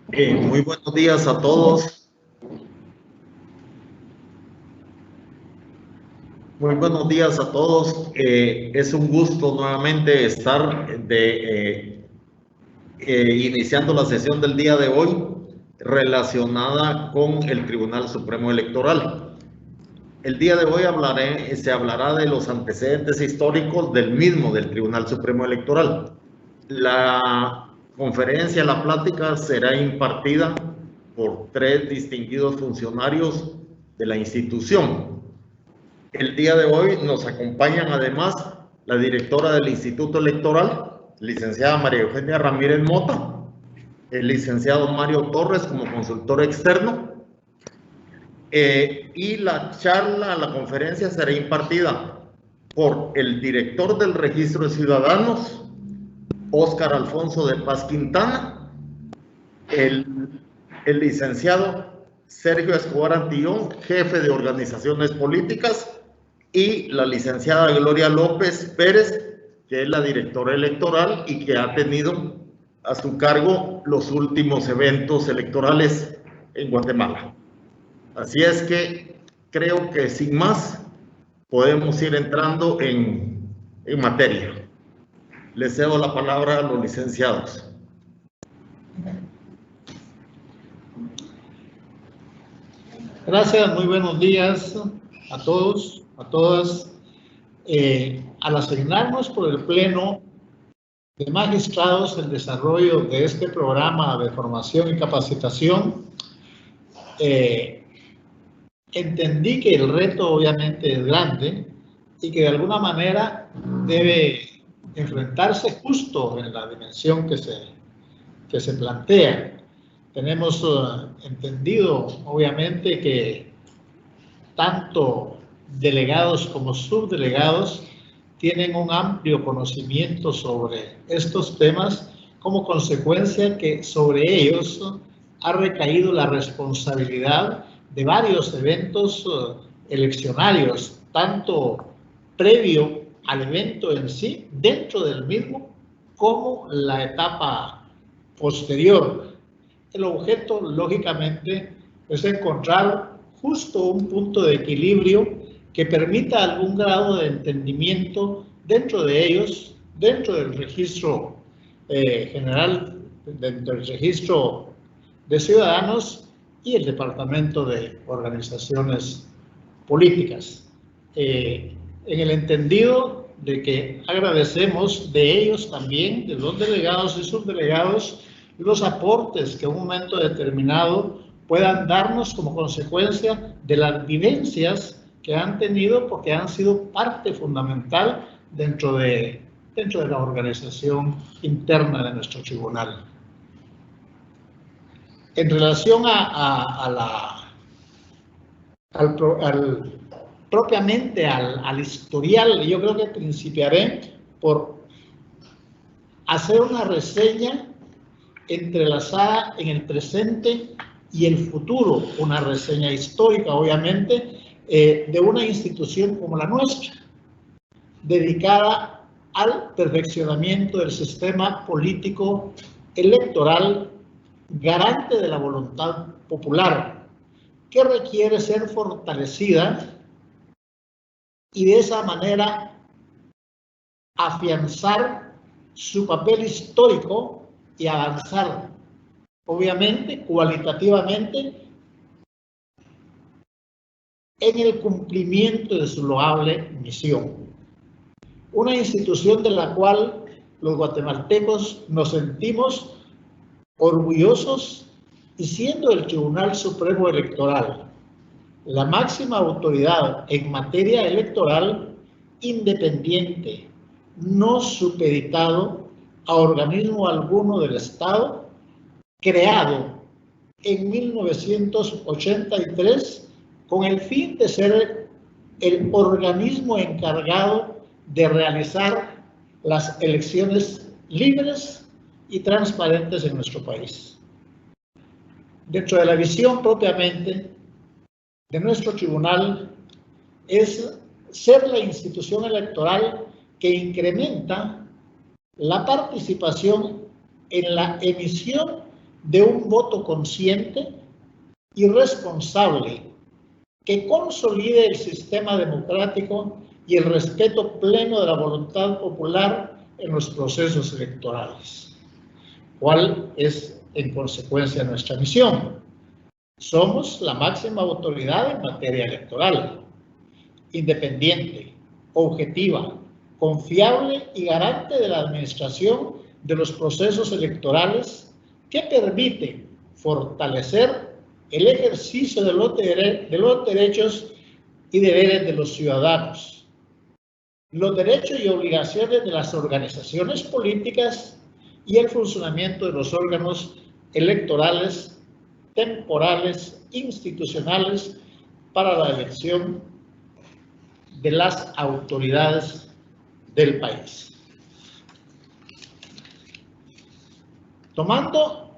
Muy buenos días a todos. Muy buenos días a todos. Es un gusto nuevamente estar iniciando la sesión del día de hoy relacionada con el Tribunal Supremo Electoral. El día de hoy se hablará de los antecedentes históricos del Tribunal Supremo Electoral. La conferencia, la plática será impartida por 3 distinguidos funcionarios de la institución. El día de hoy nos acompañan además la directora del Instituto Electoral, licenciada María Eugenia Ramírez Mota, el licenciado Mario Torres como consultor externo, y la conferencia será impartida por el director del Registro de Ciudadanos, Óscar Alfonso de Paz Quintana, el licenciado Sergio Escobar Antillón, jefe de organizaciones políticas, y la licenciada Gloria López Pérez, que es la directora electoral y que ha tenido a su cargo los últimos eventos electorales en Guatemala. Así es que creo que sin más podemos ir entrando en materia. Les cedo la palabra a los licenciados. Gracias, muy buenos días a todos, a todas. Al asignarnos por el Pleno de Magistrados el desarrollo de este programa de formación y capacitación, entendí que el reto obviamente es grande y que de alguna manera debe enfrentarse justo en la dimensión que se plantea. Tenemos entendido obviamente que tanto delegados como subdelegados tienen un amplio conocimiento sobre estos temas, como consecuencia que sobre ellos ha recaído la responsabilidad de varios eventos eleccionarios, tanto previo al evento en sí, dentro del mismo, como la etapa posterior. El objeto, lógicamente, es encontrar justo un punto de equilibrio que permita algún grado de entendimiento dentro de ellos, dentro del registro general, dentro del registro de ciudadanos y el Departamento de Organizaciones Políticas. En el entendido de que agradecemos de ellos también, de los delegados y subdelegados, los aportes que en un momento determinado puedan darnos como consecuencia de las vivencias que han tenido, porque han sido parte fundamental dentro de la organización interna de nuestro tribunal. En relación propiamente al historial, yo creo que principiaré por hacer una reseña entrelazada en el presente y el futuro, una reseña histórica, obviamente, de una institución como la nuestra, dedicada al perfeccionamiento del sistema político electoral, garante de la voluntad popular, que requiere ser fortalecida y de esa manera afianzar su papel histórico y avanzar, obviamente, cualitativamente, en el cumplimiento de su loable misión. Una institución de la cual los guatemaltecos nos sentimos orgullosos, y siendo el Tribunal Supremo Electoral la máxima autoridad en materia electoral, independiente, no supeditado a organismo alguno del Estado, creado en 1983 con el fin de ser el organismo encargado de realizar las elecciones libres y transparentes en nuestro país. Dentro de la visión propiamente de nuestro tribunal es ser la institución electoral que incrementa la participación en la emisión de un voto consciente y responsable que consolide el sistema democrático y el respeto pleno de la voluntad popular en los procesos electorales. ¿Cuál es, en consecuencia, nuestra misión? Somos la máxima autoridad en materia electoral, independiente, objetiva, confiable y garante de la administración de los procesos electorales que permite fortalecer el ejercicio de los derechos y deberes de los ciudadanos, los derechos y obligaciones de las organizaciones políticas y el funcionamiento de los órganos electorales temporales, institucionales, para la elección de las autoridades del país. Tomando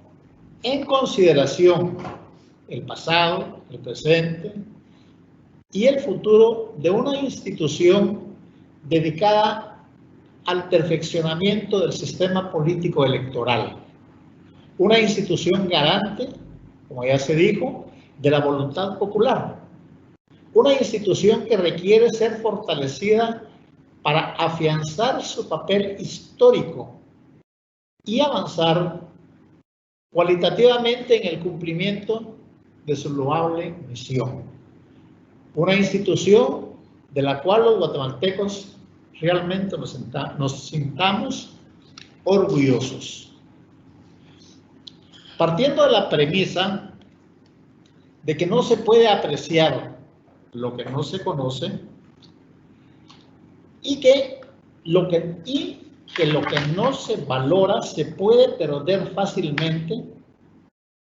en consideración el pasado, el presente y el futuro de una institución dedicada al perfeccionamiento del sistema político electoral, una institución garante, como ya se dijo, de la voluntad popular, una institución que requiere ser fortalecida para afianzar su papel histórico y avanzar cualitativamente en el cumplimiento de su loable misión. Una institución de la cual los guatemaltecos realmente nos sintamos orgullosos. Partiendo de la premisa de que no se puede apreciar lo que no se conoce y que lo que no se valora se puede perder fácilmente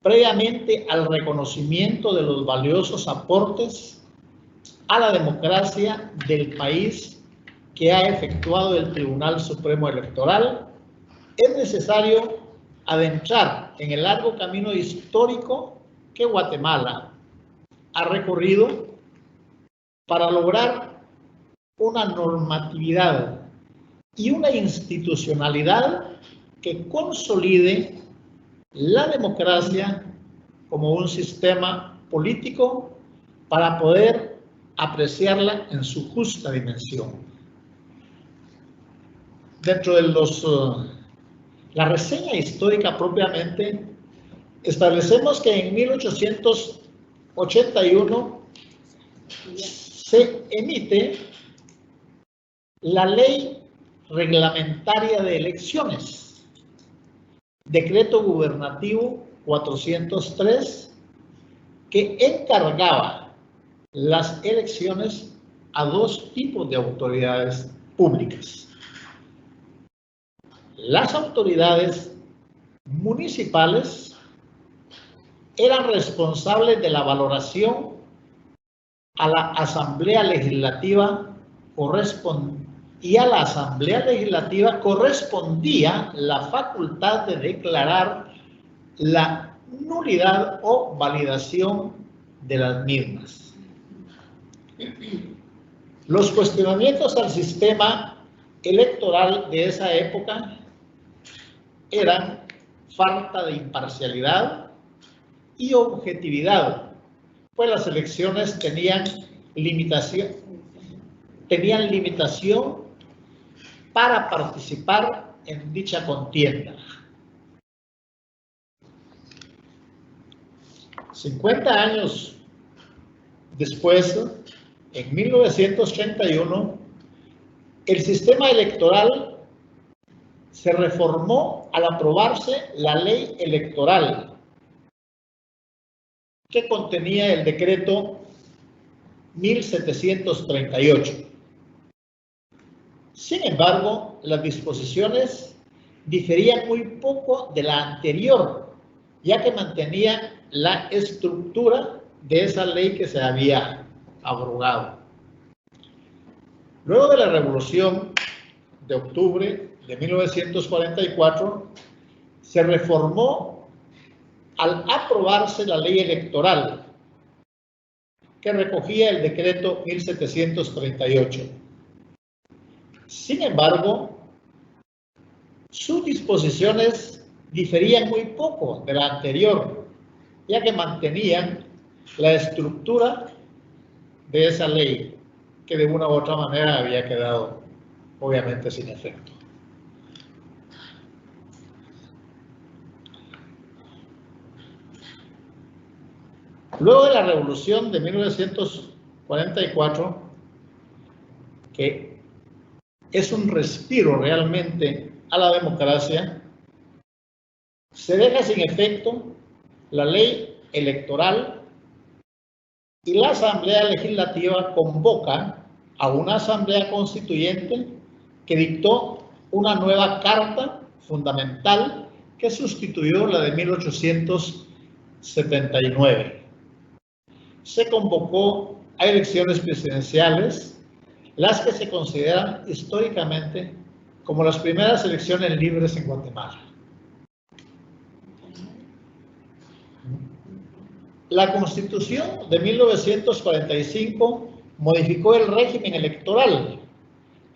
previamente al reconocimiento de los valiosos aportes a la democracia del país que ha efectuado el Tribunal Supremo Electoral, es necesario adentrar en el largo camino histórico que Guatemala ha recorrido para lograr una normatividad y una institucionalidad que consolide la democracia como un sistema político para poder apreciarla en su justa dimensión. Dentro de la reseña histórica propiamente, establecemos que en 1881 se emite la Ley Reglamentaria de Elecciones, Decreto Gubernativo 403, que encargaba las elecciones a dos tipos de autoridades públicas. Las autoridades municipales eran responsables de la valoración a la Asamblea Legislativa y a la Asamblea Legislativa correspondía la facultad de declarar la nulidad o validación de las mismas. Los cuestionamientos al sistema electoral de esa época eran falta de imparcialidad y objetividad, pues las elecciones tenían limitación para participar en dicha contienda. 50 años después, en 1931, el sistema electoral se reformó al aprobarse la ley electoral que contenía el decreto 1738. Sin embargo, las disposiciones diferían muy poco de la anterior, ya que mantenía la estructura de esa ley que se había abrogado. Luego de la Revolución de octubre de 1944, se reformó al aprobarse la ley electoral que recogía el decreto 1738. Sin embargo, sus disposiciones diferían muy poco de la anterior, ya que mantenían la estructura de esa ley, que de una u otra manera había quedado obviamente sin efecto. Luego de la Revolución de 1944, que es un respiro realmente a la democracia, se deja sin efecto la ley electoral y la Asamblea Legislativa convoca a una Asamblea Constituyente que dictó una nueva Carta Fundamental que sustituyó la de 1879. Se convocó a elecciones presidenciales, las que se consideran históricamente como las primeras elecciones libres en Guatemala. La Constitución de 1945 modificó el régimen electoral,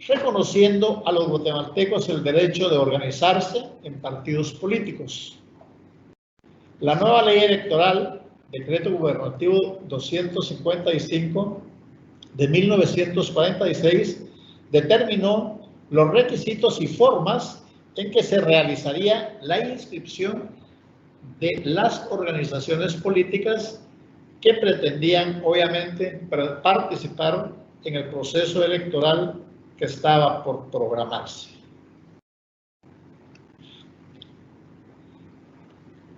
reconociendo a los guatemaltecos el derecho de organizarse en partidos políticos. La nueva ley electoral, Decreto Gubernativo 255 de 1946, determinó los requisitos y formas en que se realizaría la inscripción de las organizaciones políticas que pretendían, obviamente, participar en el proceso electoral que estaba por programarse.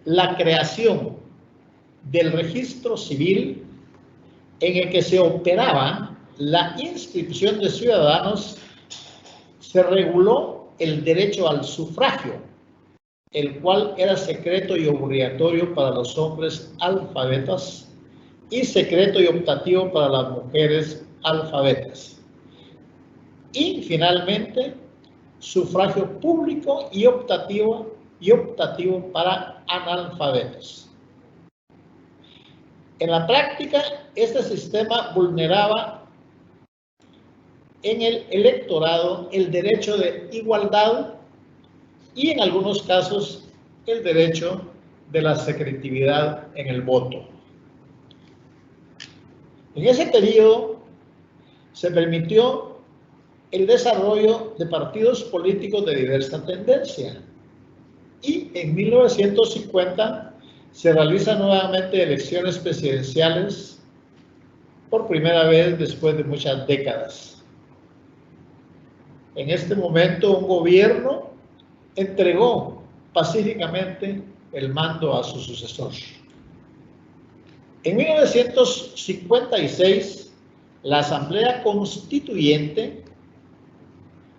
La creación del registro civil en el que se operaba la inscripción de ciudadanos, se reguló el derecho al sufragio, el cual era secreto y obligatorio para los hombres alfabetas y secreto y optativo para las mujeres alfabetas. Y finalmente, sufragio público y optativo para analfabetos. En la práctica, este sistema vulneraba en el electorado el derecho de igualdad y en algunos casos el derecho de la secretividad en el voto. En ese periodo se permitió el desarrollo de partidos políticos de diversa tendencia y en 1950 se realizan nuevamente elecciones presidenciales por primera vez después de muchas décadas. En este momento, un gobierno entregó pacíficamente el mando a su sucesor. En 1956, la Asamblea Constituyente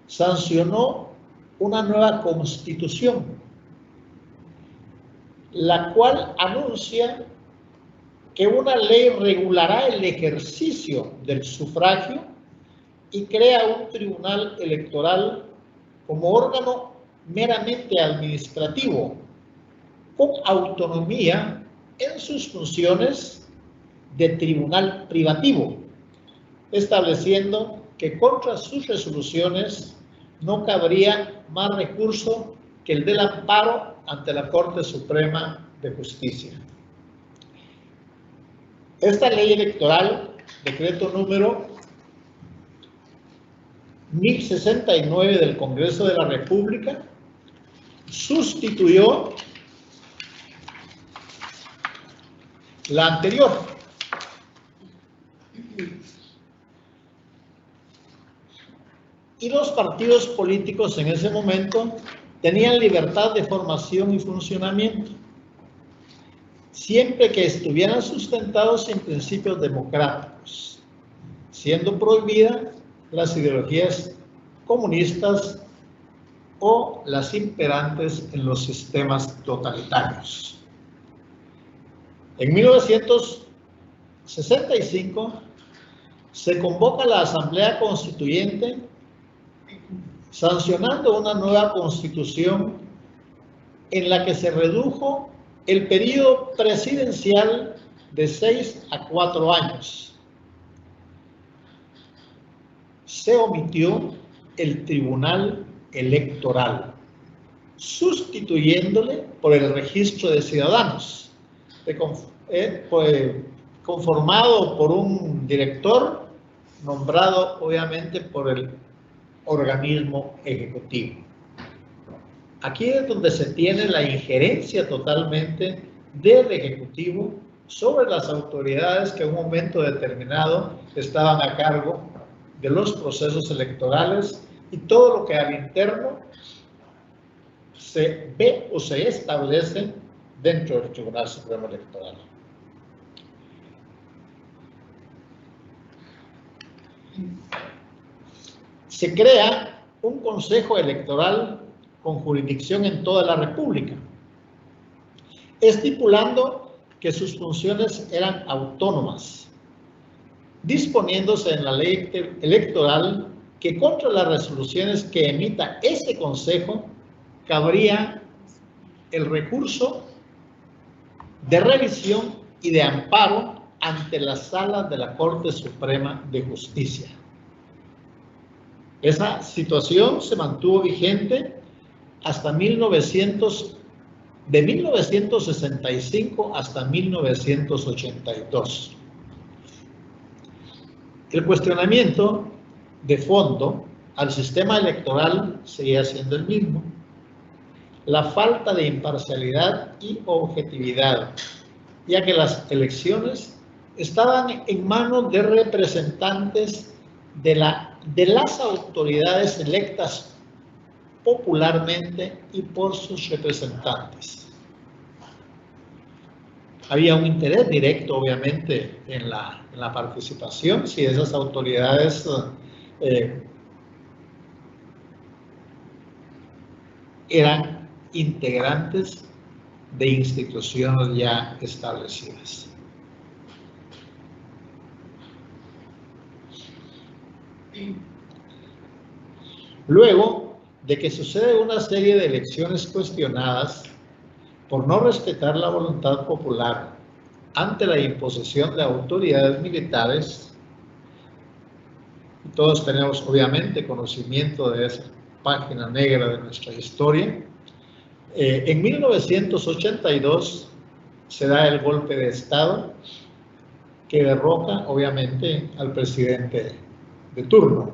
sancionó una nueva constitución, la cual anuncia que una ley regulará el ejercicio del sufragio y crea un tribunal electoral como órgano meramente administrativo, con autonomía en sus funciones de tribunal privativo, estableciendo que contra sus resoluciones no cabría más recurso que el del amparo ante la Corte Suprema de Justicia. Esta ley electoral, decreto número 1069 del Congreso de la República, sustituyó la anterior. Y los partidos políticos en ese momento tenían libertad de formación y funcionamiento, siempre que estuvieran sustentados en principios democráticos, siendo prohibidas las ideologías comunistas o las imperantes en los sistemas totalitarios. En 1965 se convoca la Asamblea Constituyente sancionando una nueva constitución en la que se redujo el periodo presidencial de 6 a 4 años. Se omitió el tribunal electoral sustituyéndole por el registro de ciudadanos, conformado por un director nombrado obviamente por el organismo ejecutivo. Aquí es donde se tiene la injerencia totalmente del ejecutivo sobre las autoridades que en un momento determinado estaban a cargo de los procesos electorales y todo lo que al interno se ve o se establece dentro del Tribunal Supremo Electoral. Se crea un Consejo Electoral con jurisdicción en toda la República, estipulando que sus funciones eran autónomas, disponiéndose en la ley electoral que contra las resoluciones que emita ese Consejo cabría el recurso de revisión y de amparo ante la Sala de la Corte Suprema de Justicia. Esa situación se mantuvo vigente hasta de 1965 hasta 1982. El cuestionamiento de fondo al sistema electoral seguía siendo el mismo. La falta de imparcialidad y objetividad, ya que las elecciones estaban en manos de representantes de las autoridades electas popularmente y por sus representantes. Había un interés directo, obviamente, en la participación, si esas autoridades eran integrantes de instituciones ya establecidas. Luego de que sucede una serie de elecciones cuestionadas por no respetar la voluntad popular ante la imposición de autoridades militares, todos tenemos obviamente conocimiento de esa página negra de nuestra historia, en 1982 se da el golpe de Estado que derroca obviamente al presidente de turno,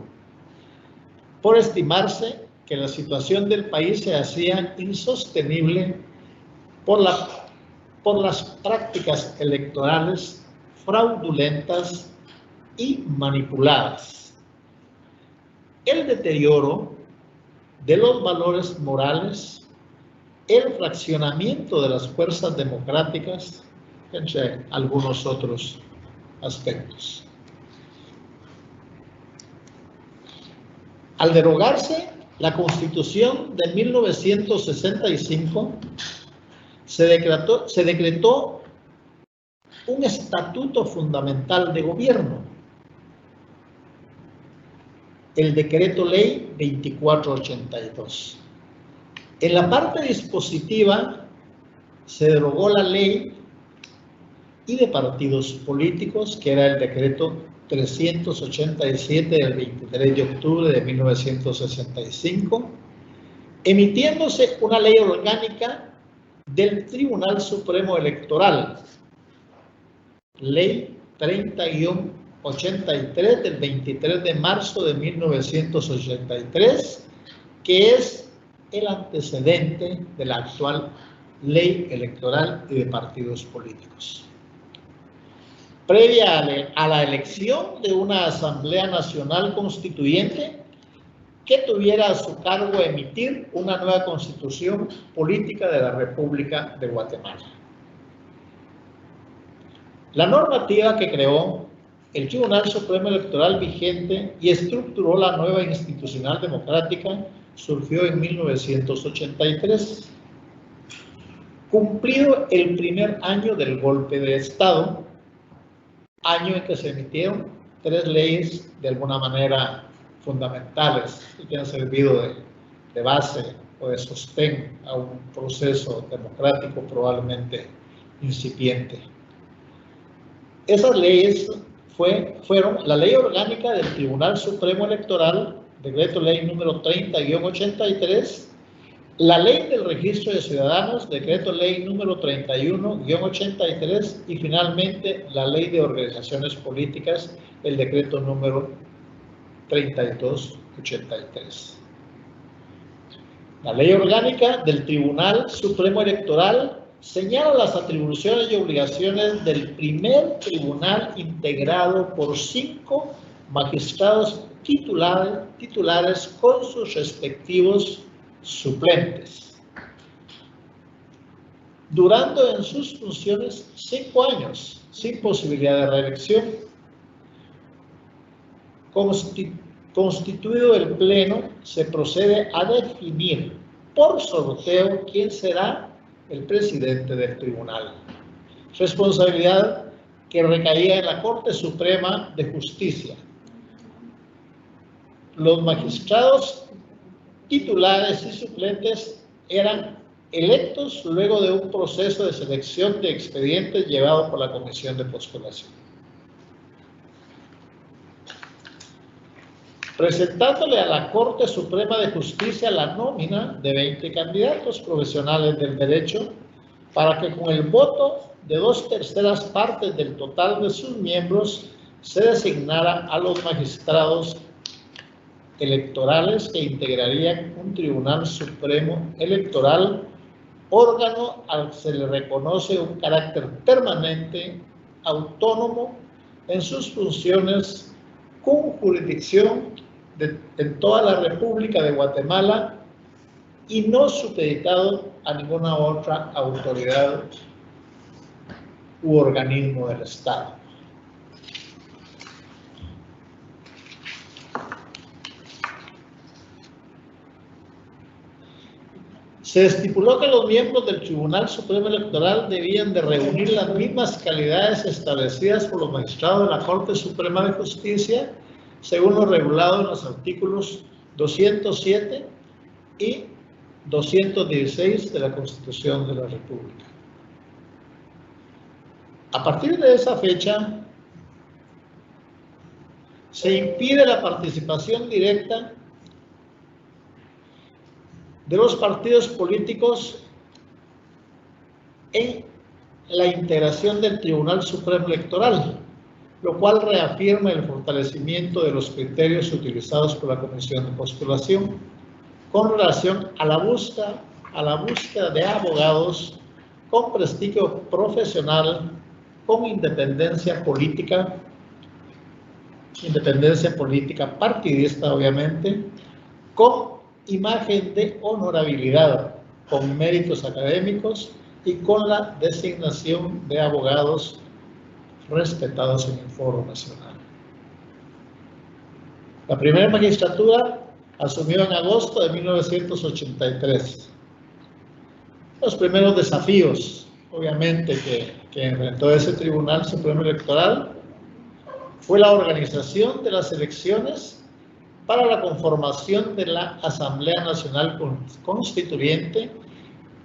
por estimarse que la situación del país se hacía insostenible por las prácticas electorales fraudulentas y manipuladas. El deterioro de los valores morales, el fraccionamiento de las fuerzas democráticas, entre algunos otros aspectos. Al derogarse la Constitución de 1965, se decretó un estatuto fundamental de gobierno, el Decreto Ley 2482. En la parte dispositiva se derogó la ley y de partidos políticos, que era el Decreto 387 del 23 de octubre de 1965, emitiéndose una ley orgánica del Tribunal Supremo Electoral, Ley 30-83 del 23 de marzo de 1983, que es el antecedente de la actual Ley Electoral y de partidos políticos. Previa a la elección de una Asamblea Nacional Constituyente que tuviera a su cargo emitir una nueva Constitución Política de la República de Guatemala. La normativa que creó el Tribunal Supremo Electoral vigente y estructuró la nueva institucional democrática surgió en 1983. Cumplido el primer año del golpe de Estado, año en que se emitieron 3 leyes de alguna manera fundamentales y que han servido de base o de sostén a un proceso democrático probablemente incipiente. Esas leyes fueron la Ley Orgánica del Tribunal Supremo Electoral, Decreto Ley número 30-83, La ley del registro de ciudadanos, decreto ley número 31-83 y finalmente la ley de organizaciones políticas, el decreto número 32-83. La ley orgánica del Tribunal Supremo Electoral señala las atribuciones y obligaciones del primer tribunal integrado por 5 magistrados titulares con sus respectivos suplentes, durando en sus funciones 5 años, sin posibilidad de reelección. Constituido el Pleno, se procede a definir por sorteo quién será el presidente del tribunal, responsabilidad que recaía en la Corte Suprema de Justicia. Los magistrados titulares y suplentes eran electos luego de un proceso de selección de expedientes llevado por la Comisión de Postulación. Presentándole a la Corte Suprema de Justicia la nómina de 20 candidatos profesionales del derecho para que con el voto de 2/3 partes del total de sus miembros se designara a los magistrados electorales que integrarían un Tribunal Supremo Electoral, órgano al que se le reconoce un carácter permanente, autónomo en sus funciones, con jurisdicción en toda la República de Guatemala y no supeditado a ninguna otra autoridad u organismo del Estado. Se estipuló que los miembros del Tribunal Supremo Electoral debían de reunir las mismas calidades establecidas por los magistrados de la Corte Suprema de Justicia, según lo regulado en los artículos 207 y 216 de la Constitución de la República. A partir de esa fecha, se impide la participación directa de los partidos políticos en la integración del Tribunal Supremo Electoral, lo cual reafirma el fortalecimiento de los criterios utilizados por la Comisión de Postulación con relación a la búsqueda de abogados con prestigio profesional, con independencia política partidista obviamente, con imagen de honorabilidad, con méritos académicos y con la designación de abogados respetados en el Foro Nacional. La primera magistratura asumió en agosto de 1983. Los primeros desafíos, obviamente, que enfrentó ese Tribunal Supremo Electoral fue la organización de las elecciones para la conformación de la Asamblea Nacional Constituyente,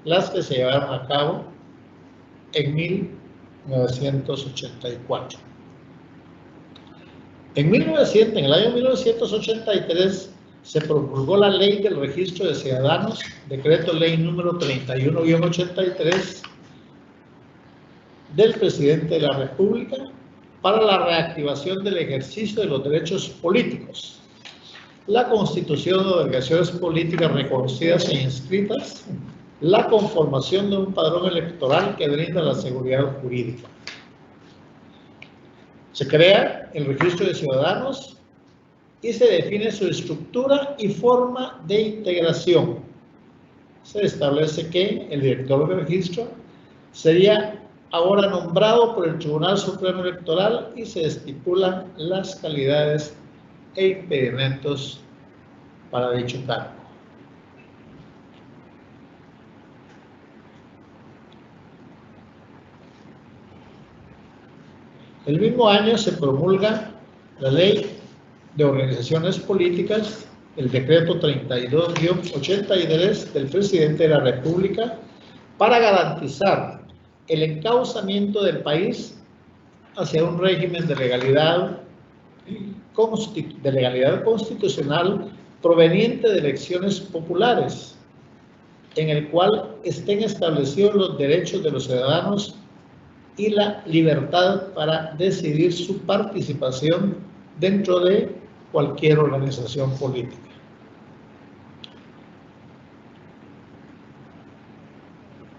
las que se llevaron a cabo en 1984. En el año 1983 se promulgó la Ley del Registro de Ciudadanos, decreto ley número 31-83 del presidente de la República para la reactivación del ejercicio de los derechos políticos, la constitución de organizaciones políticas reconocidas e inscritas, la conformación de un padrón electoral que brinda la seguridad jurídica. Se crea el registro de ciudadanos y se define su estructura y forma de integración. Se establece que el director del registro sería ahora nombrado por el Tribunal Supremo Electoral y se estipulan las calidades e impedimentos para dicho cargo. El mismo año se promulga la Ley de Organizaciones Políticas, el decreto 32-83 del presidente de la República, para garantizar el encauzamiento del país hacia un régimen de legalidad constitucional proveniente de elecciones populares, en el cual estén establecidos los derechos de los ciudadanos y la libertad para decidir su participación dentro de cualquier organización política.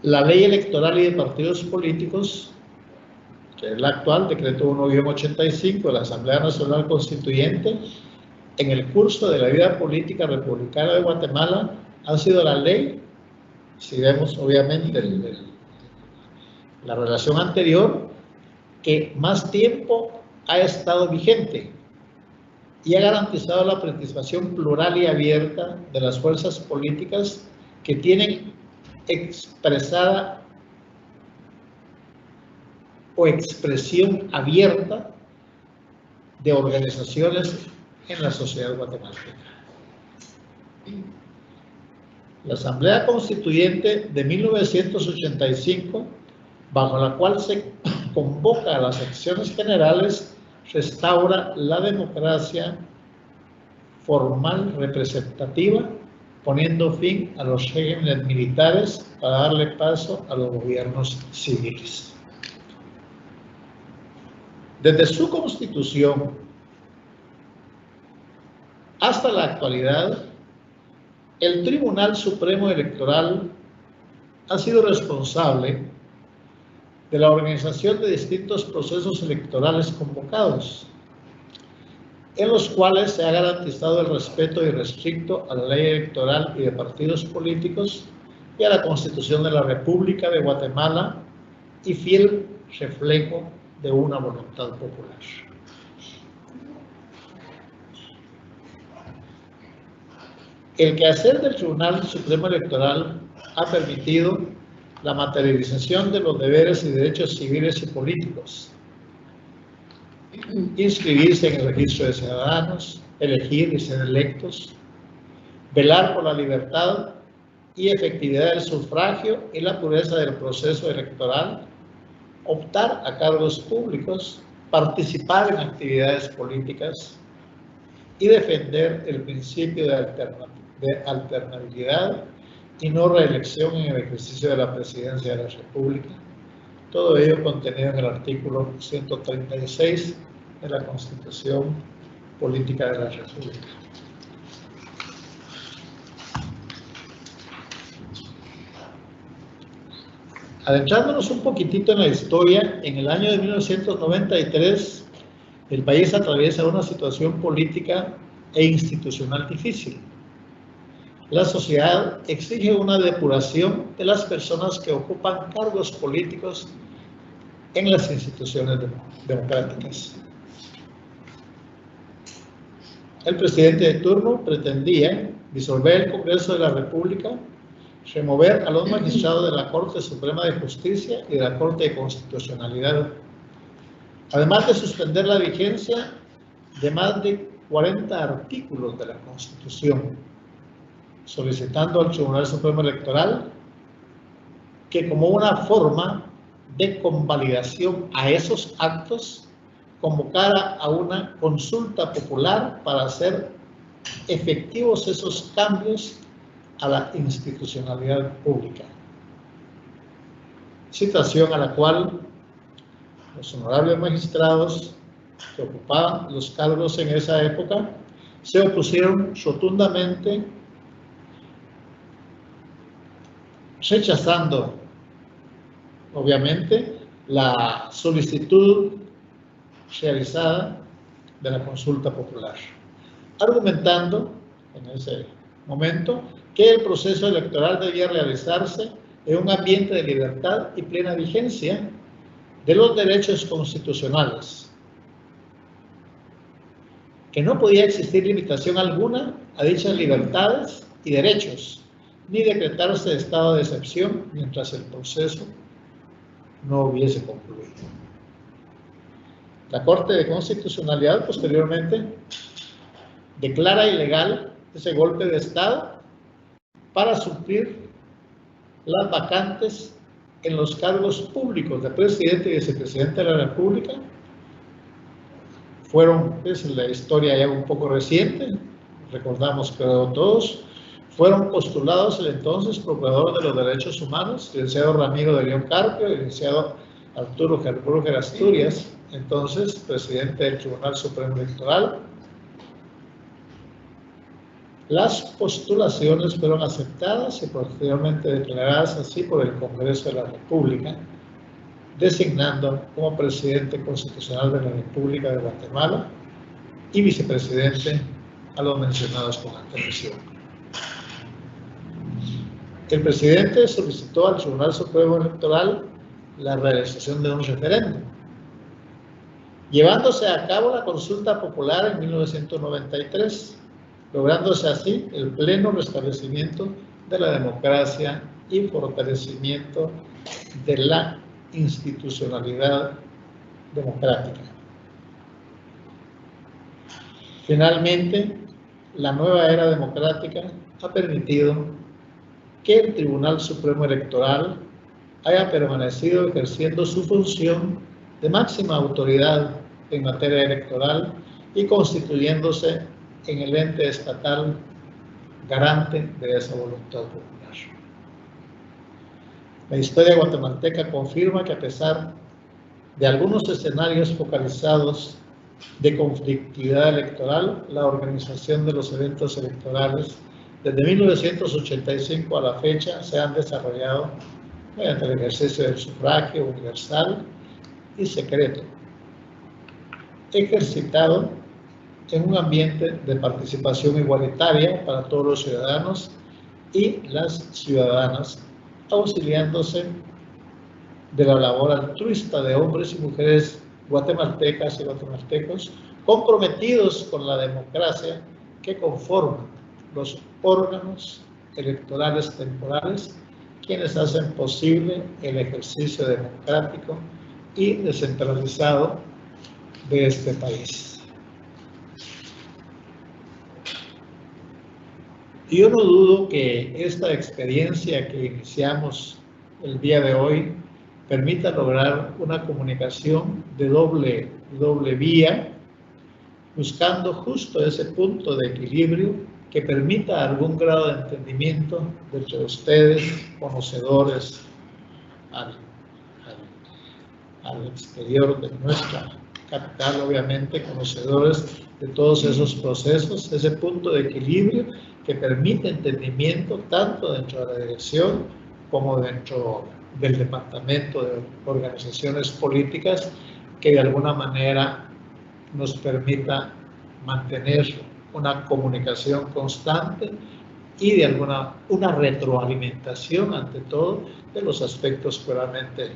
La ley electoral y de partidos políticos, que es la actual, decreto 1-85 de la Asamblea Nacional Constituyente, en el curso de la vida política republicana de Guatemala, ha sido la ley, si vemos obviamente la relación anterior, que más tiempo ha estado vigente y ha garantizado la participación plural y abierta de las fuerzas políticas que tienen expresada o expresión abierta de organizaciones en la sociedad guatemalteca. La Asamblea Constituyente de 1985, bajo la cual se convoca a las elecciones generales, restaura la democracia formal representativa, poniendo fin a los regímenes militares para darle paso a los gobiernos civiles. Desde su constitución hasta la actualidad, el Tribunal Supremo Electoral ha sido responsable de la organización de distintos procesos electorales convocados, en los cuales se ha garantizado el respeto irrestricto a la ley electoral y de partidos políticos y a la Constitución de la República de Guatemala y fiel reflejo de una voluntad popular. El quehacer del Tribunal Supremo Electoral ha permitido la materialización de los deberes y derechos civiles y políticos, inscribirse en el registro de ciudadanos, elegir y ser electos, velar por la libertad y efectividad del sufragio y la pureza del proceso electoral, optar a cargos públicos, participar en actividades políticas y defender el principio de alternabilidad y no reelección en el ejercicio de la presidencia de la República. Todo ello contenido en el artículo 136 de la Constitución Política de la República. Adentrándonos un poquitito en la historia, en el año de 1993, el país atraviesa una situación política e institucional difícil. La sociedad exige una depuración de las personas que ocupan cargos políticos en las instituciones democráticas. El presidente de turno pretendía disolver el Congreso de la República, remover a los magistrados de la Corte Suprema de Justicia y de la Corte de Constitucionalidad, además de suspender la vigencia de más de 40 artículos de la Constitución, solicitando al Tribunal Supremo Electoral que, como una forma de convalidación a esos actos, convocara a una consulta popular para hacer efectivos esos cambios a la institucionalidad pública. Situación a la cual los honorables magistrados que ocupaban los cargos en esa época se opusieron rotundamente, rechazando obviamente la solicitud realizada de la consulta popular, argumentando en ese momento que el proceso electoral debía realizarse en un ambiente de libertad y plena vigencia de los derechos constitucionales, que no podía existir limitación alguna a dichas libertades y derechos, ni decretarse estado de excepción mientras el proceso no hubiese concluido. La Corte de Constitucionalidad posteriormente declara ilegal ese golpe de Estado para suplir las vacantes en los cargos públicos de presidente y vicepresidente de la República. Fueron, es la historia ya un poco reciente, recordamos creo todos, Fueron postulados el entonces Procurador de los Derechos Humanos, licenciado Ramiro de León Carpio, y licenciado Arturo Gerbrugger Asturias, entonces presidente del Tribunal Supremo Electoral. Las postulaciones fueron aceptadas y posteriormente declaradas así por el Congreso de la República, designando como presidente constitucional de la República de Guatemala y vicepresidente a los mencionados con antelación. El presidente solicitó al Tribunal Supremo Electoral la realización de un referéndum, llevándose a cabo la consulta popular en 1993, lográndose así el pleno restablecimiento de la democracia y fortalecimiento de la institucionalidad democrática. Finalmente, la nueva era democrática ha permitido que el Tribunal Supremo Electoral haya permanecido ejerciendo su función de máxima autoridad en materia electoral y constituyéndose en el ente estatal garante de esa voluntad popular. La historia guatemalteca confirma que a pesar de algunos escenarios focalizados de conflictividad electoral, la organización de los eventos electorales desde 1985 a la fecha se han desarrollado mediante el ejercicio del sufragio universal y secreto, ejercitado en un ambiente de participación igualitaria para todos los ciudadanos y las ciudadanas, auxiliándose de la labor altruista de hombres y mujeres guatemaltecas y guatemaltecos comprometidos con la democracia que conforman los órganos electorales temporales, quienes hacen posible el ejercicio democrático y descentralizado de este país. Yo no dudo que esta experiencia que iniciamos el día de hoy permita lograr una comunicación de doble vía, buscando justo ese punto de equilibrio que permita algún grado de entendimiento entre ustedes, conocedores al exterior de nuestra capital, obviamente, conocedores de todos esos procesos, ese punto de equilibrio que permite entendimiento tanto dentro de la dirección como dentro del departamento de organizaciones políticas, que de alguna manera nos permita mantener una comunicación constante y de una retroalimentación ante todo de los aspectos puramente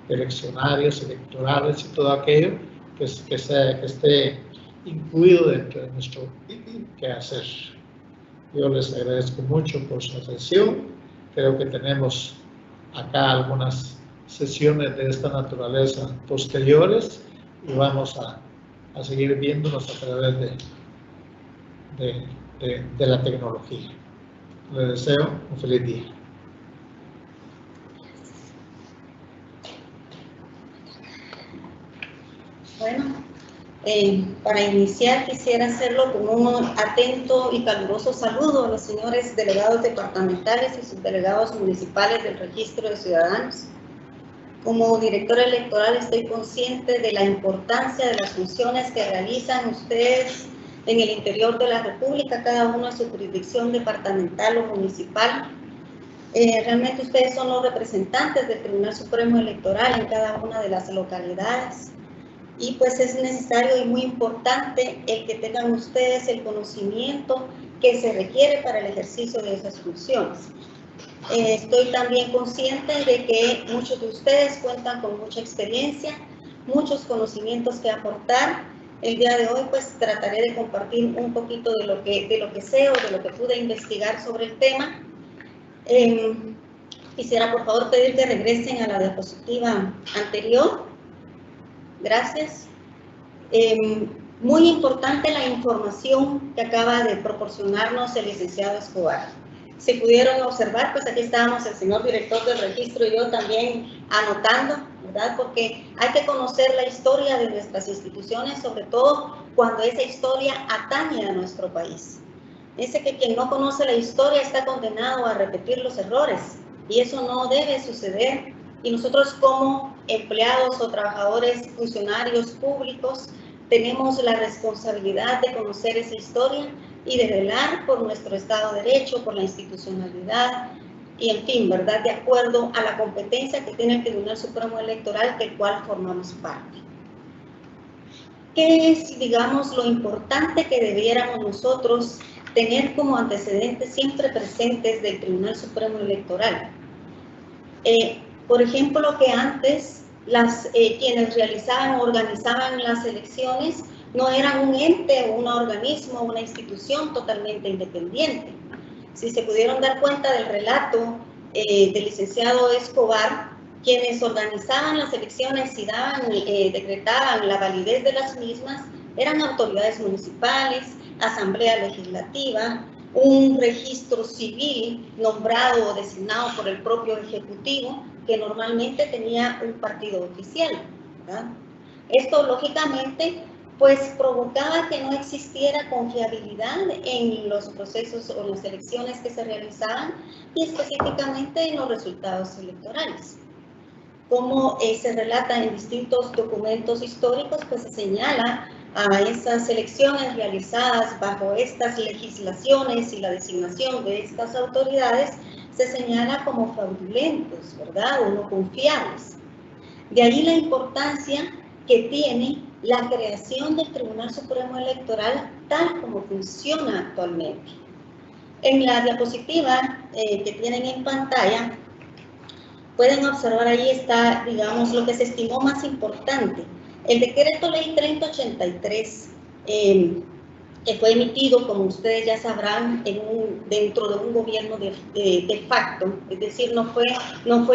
eleccionarios, electorales y todo aquello que esté incluido dentro de nuestro quehacer. Yo les agradezco mucho por su atención. Creo que tenemos acá algunas sesiones de esta naturaleza posteriores y vamos a seguir viéndonos a través de la tecnología. Les deseo un feliz día. Bueno, para iniciar quisiera hacerlo con un atento y caluroso saludo a los señores delegados departamentales y subdelegados municipales del Registro de Ciudadanos. Como directora electoral estoy consciente de la importancia de las funciones que realizan ustedes en el interior de la República, cada uno en su jurisdicción departamental o municipal. Realmente ustedes son los representantes del Tribunal Supremo Electoral en cada una de las localidades. Y pues es necesario y muy importante el que tengan ustedes el conocimiento que se requiere para el ejercicio de esas funciones. Estoy también consciente de que muchos de ustedes cuentan con mucha experiencia, muchos conocimientos que aportar. El día de hoy pues trataré de compartir un poquito de lo que sé o de lo que pude investigar sobre el tema. Quisiera por favor pedir que regresen a la diapositiva anterior. Gracias. Muy importante la información que acaba de proporcionarnos el licenciado Escobar. Si pudieron observar, pues aquí estábamos el señor director del registro y yo también anotando, ¿verdad? Porque hay que conocer la historia de nuestras instituciones, sobre todo cuando esa historia atañe a nuestro país. Dice que quien no conoce la historia está condenado a repetir los errores y eso no debe suceder. Y nosotros como empleados o trabajadores, funcionarios públicos, tenemos la responsabilidad de conocer esa historia y de velar por nuestro Estado de Derecho, por la institucionalidad y, en fin, ¿verdad?, de acuerdo a la competencia que tiene el Tribunal Supremo Electoral, del cual formamos parte. ¿Qué es, digamos, lo importante que debiéramos nosotros tener como antecedentes siempre presentes del Tribunal Supremo Electoral? Por ejemplo, que antes quienes realizaban o organizaban las elecciones no eran un ente o un organismo o una institución totalmente independiente. Si se pudieron dar cuenta del relato del licenciado Escobar, quienes organizaban las elecciones y decretaban la validez de las mismas eran autoridades municipales, asamblea legislativa, un registro civil nombrado o designado por el propio ejecutivo, que normalmente tenía un partido oficial, ¿verdad? Esto, lógicamente, pues provocaba que no existiera confiabilidad en los procesos o en las elecciones que se realizaban y específicamente en los resultados electorales. Como se relata en distintos documentos históricos, pues se señala a esas elecciones realizadas bajo estas legislaciones y la designación de estas autoridades, se señala como fraudulentos, ¿verdad?, o no confiables. De ahí la importancia que tiene la creación del Tribunal Supremo Electoral tal como funciona actualmente. En la diapositiva que tienen en pantalla, pueden observar, ahí está, digamos, lo que se estimó más importante. El decreto ley 3083, que fue emitido, como ustedes ya sabrán, dentro de un gobierno de facto, es decir, no fue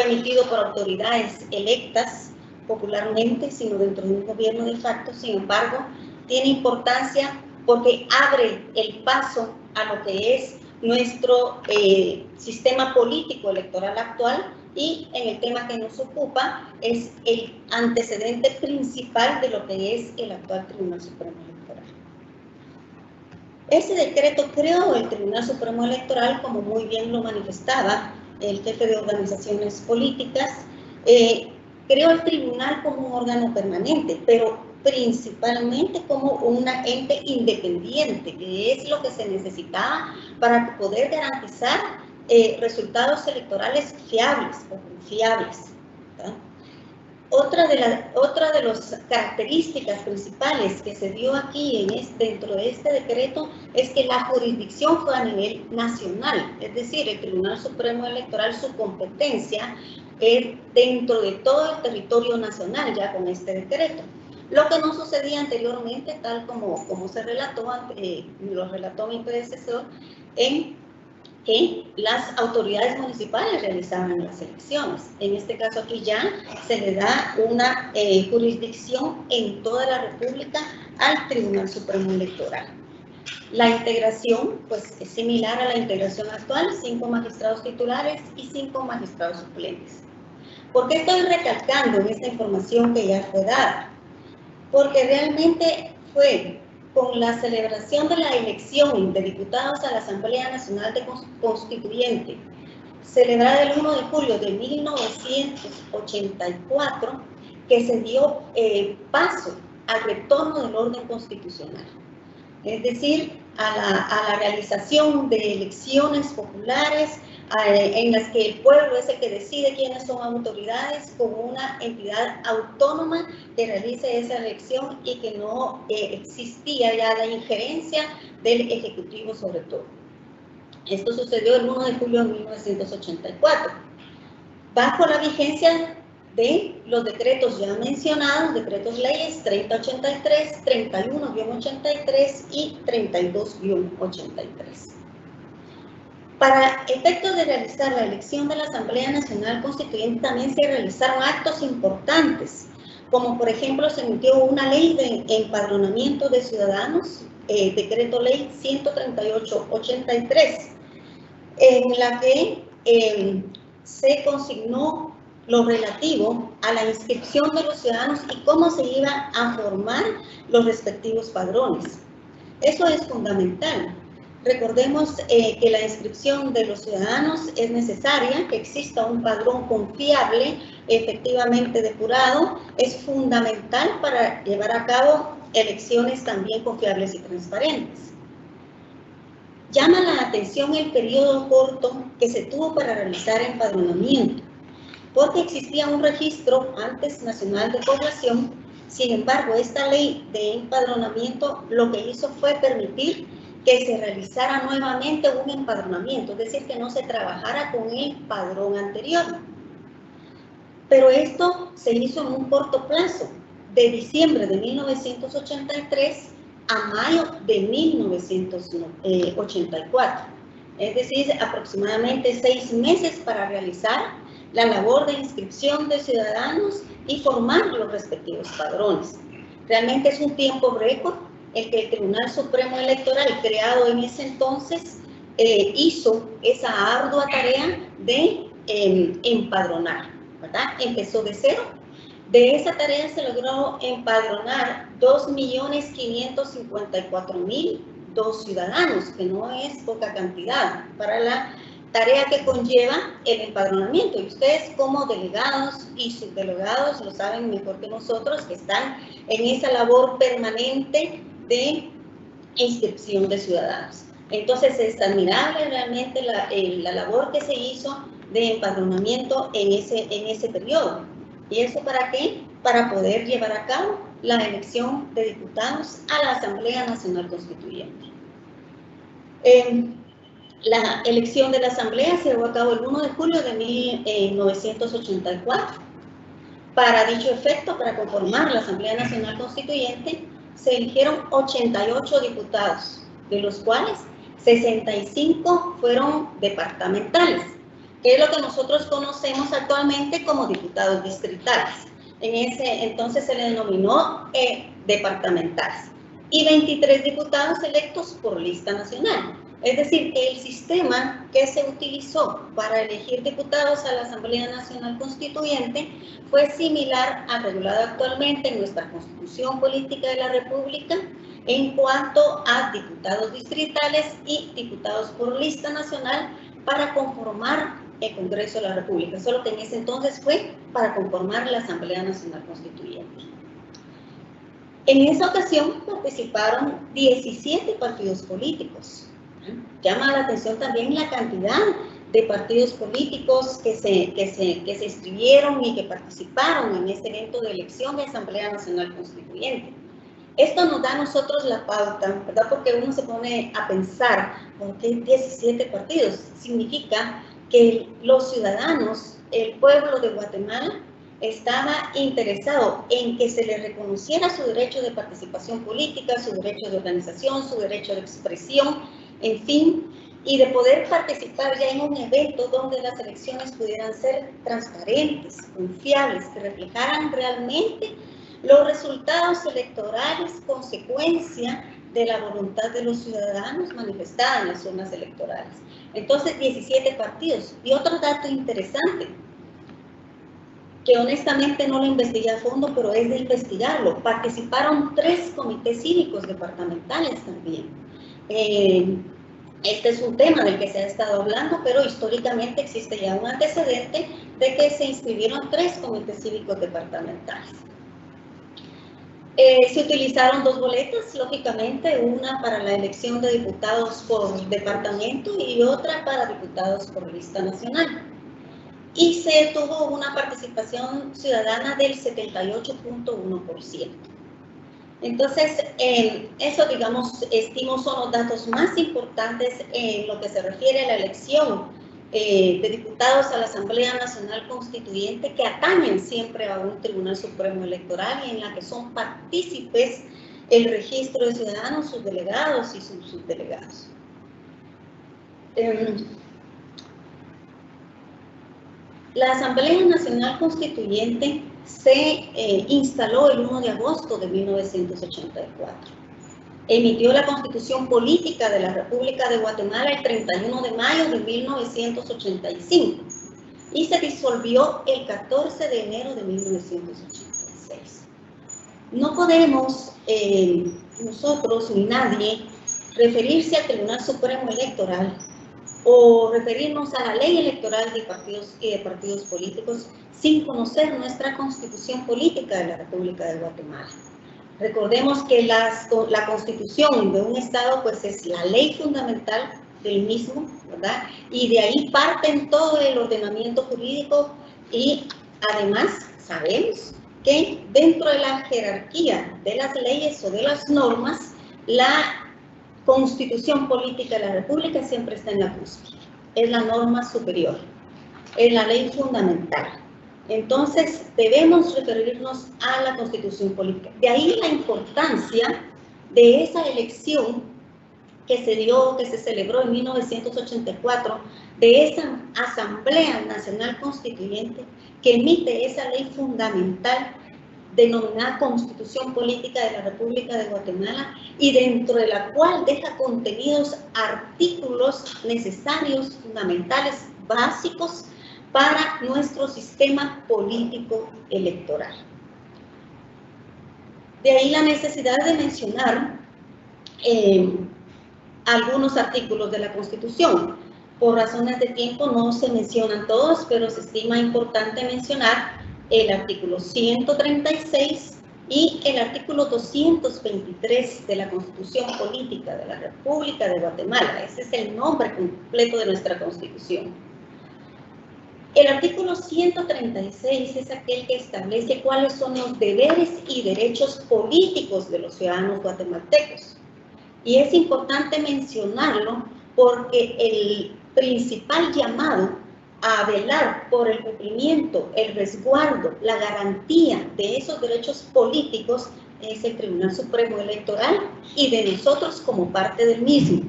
emitido por autoridades electas popularmente, sino dentro de un gobierno de facto. Sin embargo, tiene importancia porque abre el paso a lo que es nuestro sistema político electoral actual, y en el tema que nos ocupa es el antecedente principal de lo que es el actual Tribunal Supremo Electoral. Ese decreto creó el Tribunal Supremo Electoral, como muy bien lo manifestaba el jefe de organizaciones políticas, creó el tribunal como un órgano permanente, pero principalmente como un ente independiente, que es lo que se necesitaba para poder garantizar resultados electorales fiables o confiables, ¿verdad? Otra de las características principales que se dio aquí dentro de este decreto es que la jurisdicción fue a nivel nacional, es decir, el Tribunal Supremo Electoral, su competencia es dentro de todo el territorio nacional ya con este decreto. Lo que no sucedía anteriormente, tal como se relató, lo relató mi predecesor, en que las autoridades municipales realizaban las elecciones. En este caso aquí ya se le da una jurisdicción en toda la República al Tribunal Supremo Electoral. La integración, pues, es similar a la integración actual, 5 magistrados titulares y 5 magistrados suplentes. ¿Por qué estoy recalcando en esta información que ya fue dada? Porque realmente fue con la celebración de la elección de diputados a la Asamblea Nacional Constituyente, celebrada el 1 de julio de 1984, que se dio paso al retorno del orden constitucional. Es decir, a la realización de elecciones populares en las que el pueblo es el que decide quiénes son autoridades, con una entidad autónoma que realice esa elección y que no existía ya la injerencia del Ejecutivo sobre todo. Esto sucedió el 1 de julio de 1984. Bajo la vigencia de los decretos ya mencionados, decretos leyes 3083, 31-83 y 32-83. Para efectos de realizar la elección de la Asamblea Nacional Constituyente también se realizaron actos importantes, como por ejemplo se emitió una ley de empadronamiento de ciudadanos, decreto ley 138-83, en la que se consignó lo relativo a la inscripción de los ciudadanos y cómo se iba a formar los respectivos padrones. Eso es fundamental, Recordemos que la inscripción de los ciudadanos es necesaria, que exista un padrón confiable, efectivamente depurado, es fundamental para llevar a cabo elecciones también confiables y transparentes. Llama la atención el periodo corto que se tuvo para realizar empadronamiento, porque existía un registro antes nacional de población. Sin embargo, esta ley de empadronamiento lo que hizo fue permitir que se realizara nuevamente un empadronamiento, es decir, que no se trabajara con el padrón anterior. Pero esto se hizo en un corto plazo, de diciembre de 1983 a mayo de 1984. Es decir, aproximadamente 6 meses para realizar la labor de inscripción de ciudadanos y formar los respectivos padrones. Realmente es un tiempo récord el que el Tribunal Supremo Electoral, creado en ese entonces, hizo esa ardua tarea de empadronar, ¿verdad? Empezó de cero. De esa tarea se logró empadronar 2.554.002 ciudadanos, que no es poca cantidad para la tarea que conlleva el empadronamiento. Y ustedes como delegados y subdelegados lo saben mejor que nosotros, que están en esa labor permanente de inscripción de ciudadanos. Entonces es admirable realmente la labor que se hizo de empadronamiento en ese periodo. ¿Y eso para qué? Para poder llevar a cabo la elección de diputados a la Asamblea Nacional Constituyente. La elección de la Asamblea se llevó a cabo el 1 de julio de 1984. Para dicho efecto, para conformar la Asamblea Nacional Constituyente, se eligieron 88 diputados, de los cuales 65 fueron departamentales, que es lo que nosotros conocemos actualmente como diputados distritales. En ese entonces se le denominó departamentales. Y 23 diputados electos por lista nacional. Es decir, el sistema que se utilizó para elegir diputados a la Asamblea Nacional Constituyente fue similar al regulado actualmente en nuestra Constitución Política de la República en cuanto a diputados distritales y diputados por lista nacional para conformar el Congreso de la República, solo que en ese entonces fue para conformar la Asamblea Nacional Constituyente. En esa ocasión participaron 17 partidos políticos. Llama la atención también la cantidad de partidos políticos que se inscribieron y que participaron en este evento de elección de Asamblea Nacional Constituyente. Esto nos da a nosotros la pauta, ¿verdad? Porque uno se pone a pensar, ¿por qué 17 partidos? Significa que los ciudadanos, el pueblo de Guatemala, estaba interesado en que se le reconociera su derecho de participación política, su derecho de organización, su derecho de expresión, en fin, y de poder participar ya en un evento donde las elecciones pudieran ser transparentes, confiables, que reflejaran realmente los resultados electorales, consecuencia de la voluntad de los ciudadanos manifestada en las zonas electorales. Entonces, 17 partidos. Y otro dato interesante, que honestamente no lo investigué a fondo, pero es de investigarlo. Participaron 3 comités cívicos departamentales también. Este es un tema del que se ha estado hablando, pero históricamente existe ya un antecedente de que se inscribieron 3 comités cívicos departamentales. Se utilizaron 2 boletas, lógicamente, una para la elección de diputados por departamento y otra para diputados por lista nacional. Y se tuvo una participación ciudadana del 78.1%. Entonces, eso, digamos, estimo son los datos más importantes en lo que se refiere a la elección de diputados a la Asamblea Nacional Constituyente, que atañen siempre a un Tribunal Supremo Electoral y en la que son partícipes el registro de ciudadanos, sus delegados y sus subdelegados. La Asamblea Nacional Constituyente se instaló el 1 de agosto de 1984. Emitió la Constitución Política de la República de Guatemala el 31 de mayo de 1985 y se disolvió el 14 de enero de 1986. No podemos nosotros ni nadie referirse al Tribunal Supremo Electoral o referirnos a la ley electoral de partidos y de partidos políticos sin conocer nuestra constitución política de la República de Guatemala. Recordemos que la constitución de un Estado pues es la ley fundamental del mismo, ¿verdad? Y de ahí parten todo el ordenamiento jurídico y además sabemos que dentro de la jerarquía de las leyes o de las normas, la constitución política de la República siempre está en la cúspide. Es la norma superior, es la ley fundamental. Entonces, debemos referirnos a la constitución política. De ahí la importancia de esa elección que se dio, que se celebró en 1984, de esa Asamblea Nacional Constituyente que emite esa ley fundamental denominada Constitución Política de la República de Guatemala y dentro de la cual deja contenidos artículos necesarios, fundamentales, básicos para nuestro sistema político electoral. De ahí la necesidad de mencionar algunos artículos de la Constitución. Por razones de tiempo no se mencionan todos, pero se estima importante mencionar el artículo 136 y el artículo 223 de la Constitución Política de la República de Guatemala. Ese es el nombre completo de nuestra Constitución. El artículo 136 es aquel que establece cuáles son los deberes y derechos políticos de los ciudadanos guatemaltecos. Y es importante mencionarlo porque el principal llamado a velar por el cumplimiento, el resguardo, la garantía de esos derechos políticos es el Tribunal Supremo Electoral y de nosotros como parte del mismo.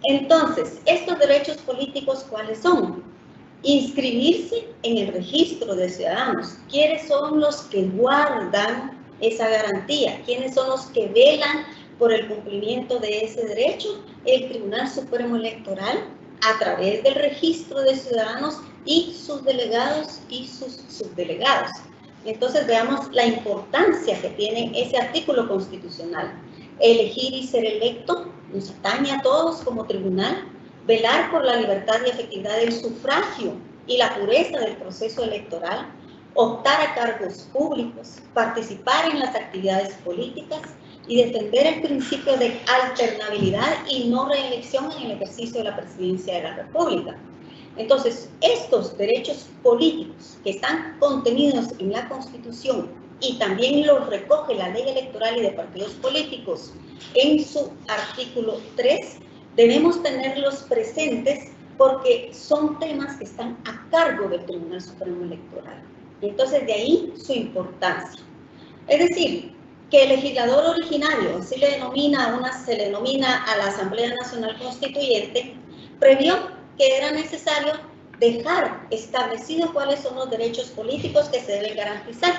Entonces, estos derechos políticos, ¿cuáles son? Inscribirse en el registro de ciudadanos. ¿Quiénes son los que guardan esa garantía? ¿Quiénes son los que velan por el cumplimiento de ese derecho? El Tribunal Supremo Electoral, a través del registro de ciudadanos y sus delegados y sus subdelegados. Entonces veamos la importancia que tiene ese artículo constitucional. Elegir y ser electo nos atañe a todos como tribunal. Velar por la libertad y efectividad del sufragio y la pureza del proceso electoral. Optar a cargos públicos. Participar en las actividades políticas. Y defender el principio de alternabilidad y no reelección en el ejercicio de la presidencia de la República. Entonces, estos derechos políticos que están contenidos en la Constitución y también los recoge la Ley Electoral y de Partidos Políticos en su artículo 3, debemos tenerlos presentes porque son temas que están a cargo del Tribunal Supremo Electoral. Entonces, de ahí su importancia. Es decir, que el legislador originario, se le denomina a la Asamblea Nacional Constituyente, previó que era necesario dejar establecido cuáles son los derechos políticos que se deben garantizar,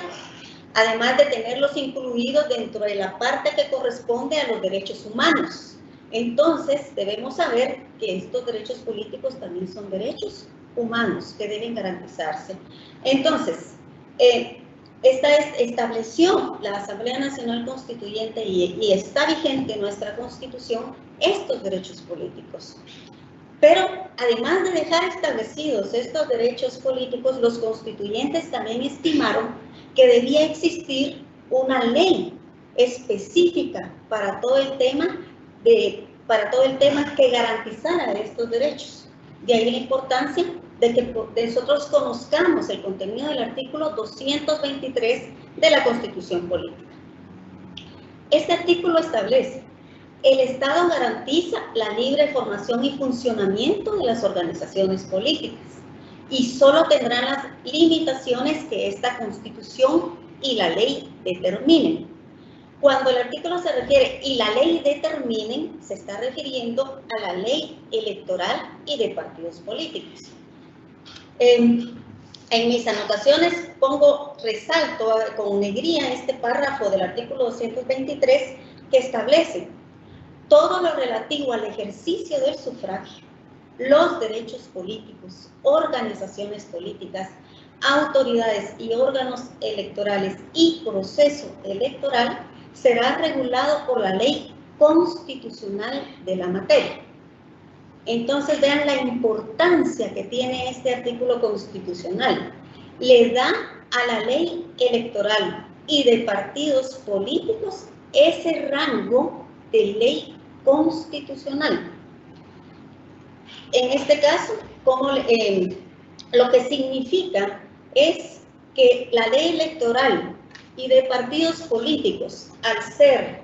además de tenerlos incluidos dentro de la parte que corresponde a los derechos humanos. Entonces, debemos saber que estos derechos políticos también son derechos humanos que deben garantizarse. Entonces, estableció la Asamblea Nacional Constituyente y está vigente en nuestra Constitución estos derechos políticos. Pero además de dejar establecidos estos derechos políticos, los constituyentes también estimaron que debía existir una ley específica para todo el tema que garantizara estos derechos. De ahí la importancia de que nosotros conozcamos el contenido del artículo 223 de la Constitución Política. Este artículo establece: el Estado garantiza la libre formación y funcionamiento de las organizaciones políticas y solo tendrán las limitaciones que esta Constitución y la ley determinen. Cuando el artículo se refiere y la ley determinen, se está refiriendo a la ley electoral y de partidos políticos. En mis anotaciones resalto con negría este párrafo del artículo 223 que establece todo lo relativo al ejercicio del sufragio, los derechos políticos, organizaciones políticas, autoridades y órganos electorales y proceso electoral será regulado por la ley constitucional de la materia. Entonces vean la importancia que tiene este artículo constitucional. Le da a la ley electoral y de partidos políticos ese rango de ley constitucional. En este caso, lo que significa es que la ley electoral y de partidos políticos, al ser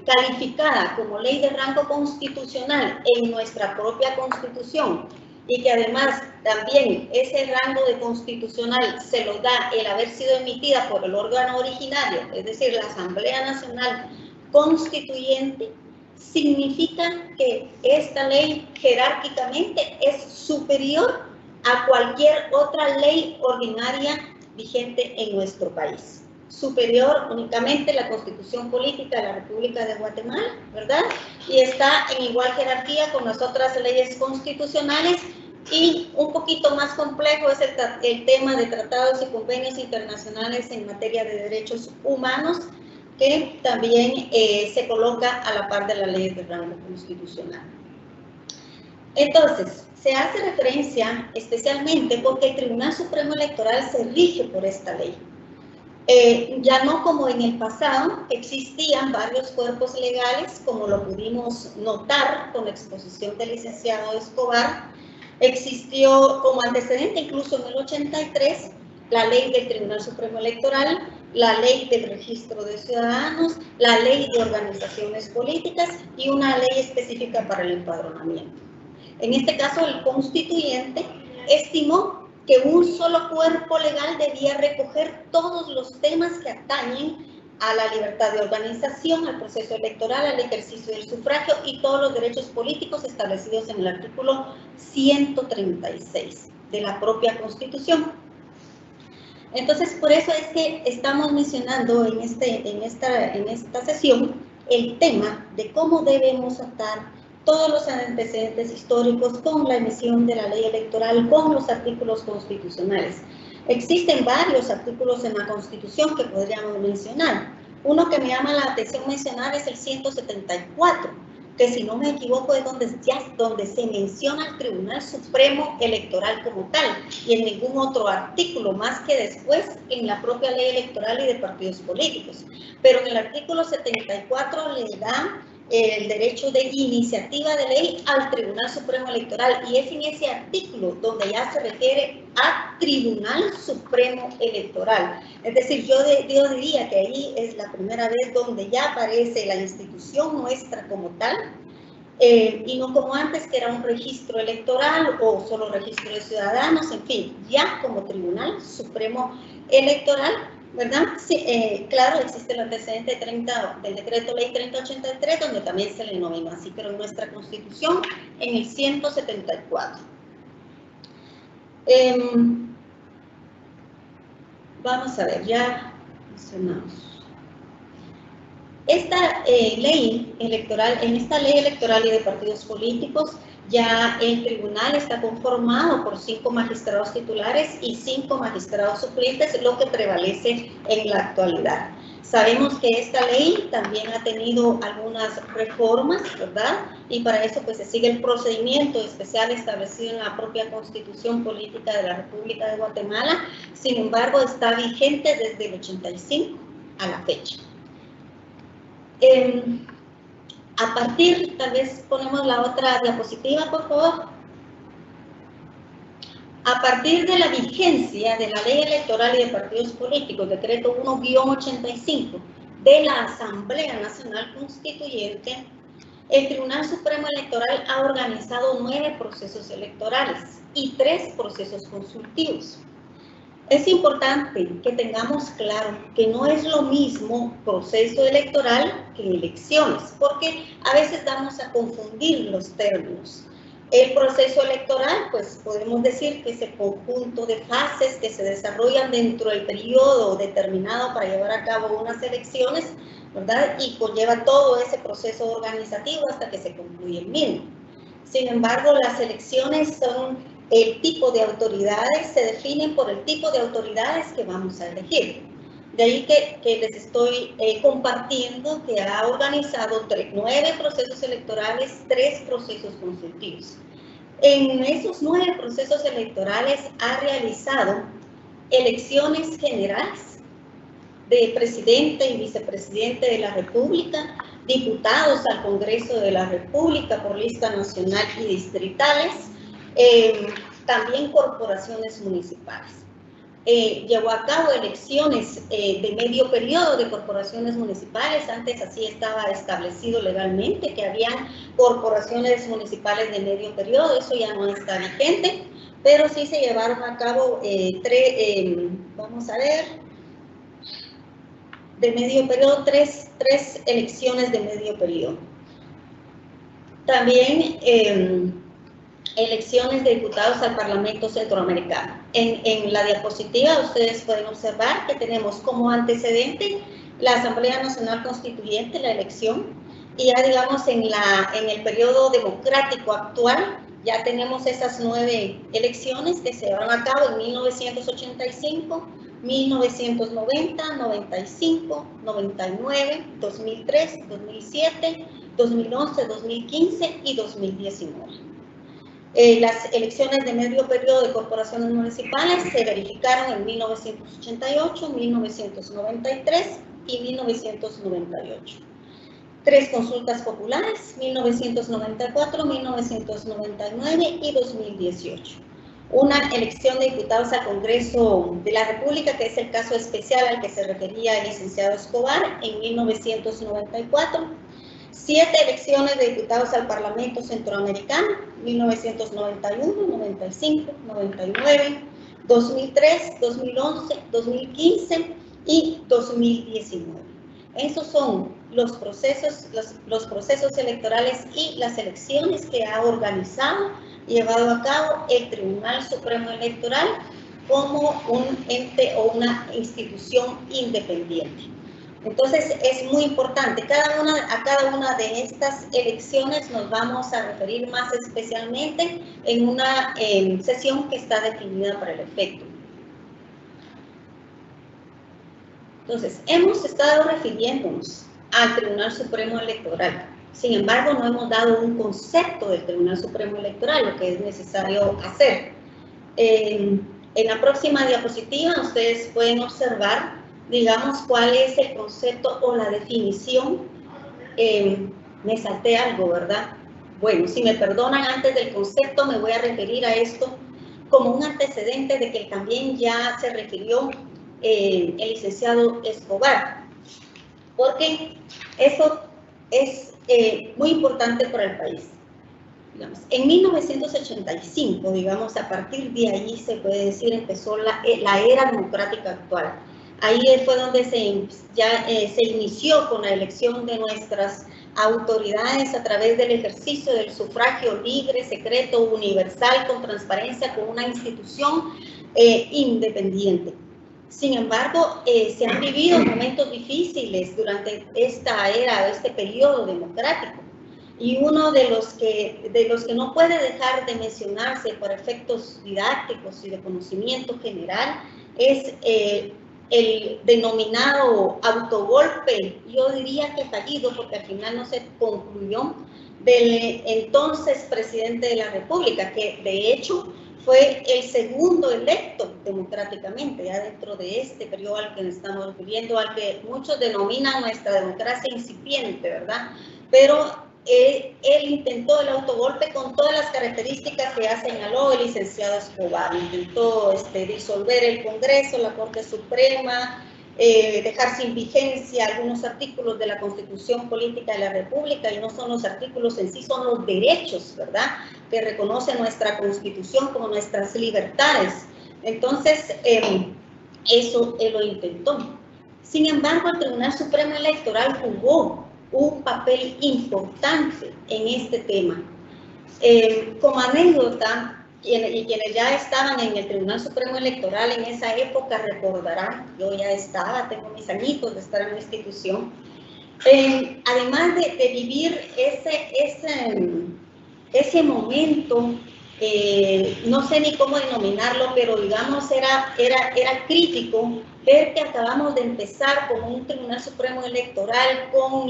calificada como ley de rango constitucional en nuestra propia Constitución, y que además también ese rango de constitucional se lo da el haber sido emitida por el órgano originario, es decir, la Asamblea Nacional Constituyente, significa que esta ley jerárquicamente es superior a cualquier otra ley ordinaria vigente en nuestro país. Superior únicamente la Constitución Política de la República de Guatemala, ¿verdad? Y está en igual jerarquía con las otras leyes constitucionales, y un poquito más complejo es el tema de tratados y convenios internacionales en materia de derechos humanos, que también se coloca a la par de la ley de rango constitucional. Entonces, se hace referencia especialmente porque el Tribunal Supremo Electoral se rige por esta ley. Ya no como en el pasado, existían varios cuerpos legales, como lo pudimos notar con la exposición del licenciado Escobar. Existió como antecedente, incluso en el 83, la ley del Tribunal Supremo Electoral, la ley del registro de ciudadanos, la ley de organizaciones políticas y una ley específica para el empadronamiento. En este caso, el constituyente estimó que un solo cuerpo legal debía recoger todos los temas que atañen a la libertad de organización, al proceso electoral, al ejercicio del sufragio y todos los derechos políticos establecidos en el artículo 136 de la propia Constitución. Entonces, por eso es que estamos mencionando en esta sesión el tema de cómo debemos atar todos los antecedentes históricos con la emisión de la ley electoral, con los artículos constitucionales. Existen varios artículos en la Constitución que podríamos mencionar. Uno que me llama la atención mencionar es el 174, que si no me equivoco es donde se menciona el Tribunal Supremo Electoral como tal, y en ningún otro artículo más que después en la propia ley electoral y de partidos políticos. Pero en el artículo 74 le da el derecho de iniciativa de ley al Tribunal Supremo Electoral, y es en ese artículo donde ya se refiere a Tribunal Supremo Electoral. Es decir, yo diría que ahí es la primera vez donde ya aparece la institución nuestra como tal, y no como antes que era un registro electoral o solo registro de ciudadanos, en fin, ya como Tribunal Supremo Electoral, ¿verdad? Sí, claro, existe el antecedente del decreto ley 3083, donde también se le denominó así, pero en nuestra Constitución, en el 174. Vamos a ver, ya mencionamos. Esta ley electoral, en esta ley electoral y de partidos políticos, ya el tribunal está conformado por 5 magistrados titulares y 5 magistrados suplentes, lo que prevalece en la actualidad. Sabemos que esta ley también ha tenido algunas reformas, ¿verdad? Y para eso pues se sigue el procedimiento especial establecido en la propia Constitución Política de la República de Guatemala. Sin embargo, está vigente desde el 85 a la fecha. A partir, tal vez ponemos la otra diapositiva, por favor. A partir de la vigencia de la Ley Electoral y de Partidos Políticos, decreto 1-85 de la Asamblea Nacional Constituyente, el Tribunal Supremo Electoral ha organizado 9 procesos electorales y 3 procesos consultivos. Es importante que tengamos claro que no es lo mismo proceso electoral que elecciones, porque a veces vamos a confundir los términos. El proceso electoral, pues podemos decir que es el conjunto de fases que se desarrollan dentro del periodo determinado para llevar a cabo unas elecciones, ¿verdad? Y conlleva todo ese proceso organizativo hasta que se concluye el mismo. Sin embargo, las elecciones son el tipo de autoridades, se definen por el tipo de autoridades que vamos a elegir. De ahí que les estoy compartiendo que ha organizado 9 procesos electorales, 3 procesos consultivos. En esos 9 procesos electorales ha realizado elecciones generales de presidente y vicepresidente de la República, diputados al Congreso de la República por lista nacional y distritales, también corporaciones municipales. Llevó a cabo elecciones de medio periodo de corporaciones municipales. Antes así estaba establecido legalmente que habían corporaciones municipales de medio periodo, eso ya no está vigente, pero sí se llevaron a cabo vamos a ver, de medio periodo, tres elecciones de medio periodo. También elecciones de diputados al Parlamento Centroamericano. En la diapositiva ustedes pueden observar que tenemos como antecedente la Asamblea Nacional Constituyente, la elección, y ya digamos en el periodo democrático actual ya tenemos esas 9 elecciones que se llevaron a cabo en 1985, 1990, 95, 99, 2003, 2007, 2011, 2015 y 2019. Las elecciones de medio periodo de corporaciones municipales se verificaron en 1988, 1993 y 1998. 3 consultas populares, 1994, 1999 y 2018. Una elección de diputados al Congreso de la República, que es el caso especial al que se refería el licenciado Escobar, en 1994. 7 elecciones de diputados al Parlamento Centroamericano, 1991, 95, 99, 2003, 2011, 2015 y 2019. Esos son los procesos electorales y las elecciones que ha organizado y llevado a cabo el Tribunal Supremo Electoral como un ente o una institución independiente. Entonces, es muy importante. A cada una de estas elecciones nos vamos a referir más especialmente en una sesión que está definida para el efecto. Entonces, hemos estado refiriéndonos al Tribunal Supremo Electoral. Sin embargo, no hemos dado un concepto del Tribunal Supremo Electoral, lo que es necesario hacer. En la próxima diapositiva, ustedes pueden observar, digamos, cuál es el concepto o la definición. Me salté algo, ¿verdad? Bueno, si me perdonan, antes del concepto me voy a referir a esto como un antecedente de que también ya se refirió el licenciado Escobar, porque eso es muy importante para el país. Digamos, en 1985, digamos, a partir de ahí se puede decir empezó la era democrática actual. Ahí fue donde se inició con la elección de nuestras autoridades a través del ejercicio del sufragio libre, secreto, universal, con transparencia, con una institución independiente. Sin embargo, se han vivido momentos difíciles durante esta era, este periodo democrático. Y uno de los que no puede dejar de mencionarse por efectos didácticos y de conocimiento general es el denominado autogolpe, yo diría que fallido, porque al final no se concluyó, del entonces presidente de la República, que de hecho fue el segundo electo democráticamente, ya dentro de este periodo al que nos estamos refiriendo, al que muchos denominan nuestra democracia incipiente, ¿verdad? Pero él intentó el autogolpe con todas las características que ya señaló el licenciado Escobar. Intentó disolver el Congreso, la Corte Suprema, dejar sin vigencia algunos artículos de la Constitución Política de la República, y no son los artículos en sí, son los derechos, ¿verdad?, que reconoce nuestra Constitución como nuestras libertades. Entonces, eso él lo intentó. Sin embargo, el Tribunal Supremo Electoral jugó un papel importante en este tema. Como anécdota, y quienes ya estaban en el Tribunal Supremo Electoral en esa época recordarán, yo ya estaba, tengo mis añitos de estar en la institución. Además de vivir ese momento, no sé ni cómo denominarlo, pero digamos era crítico ver que acabamos de empezar con un Tribunal Supremo Electoral, con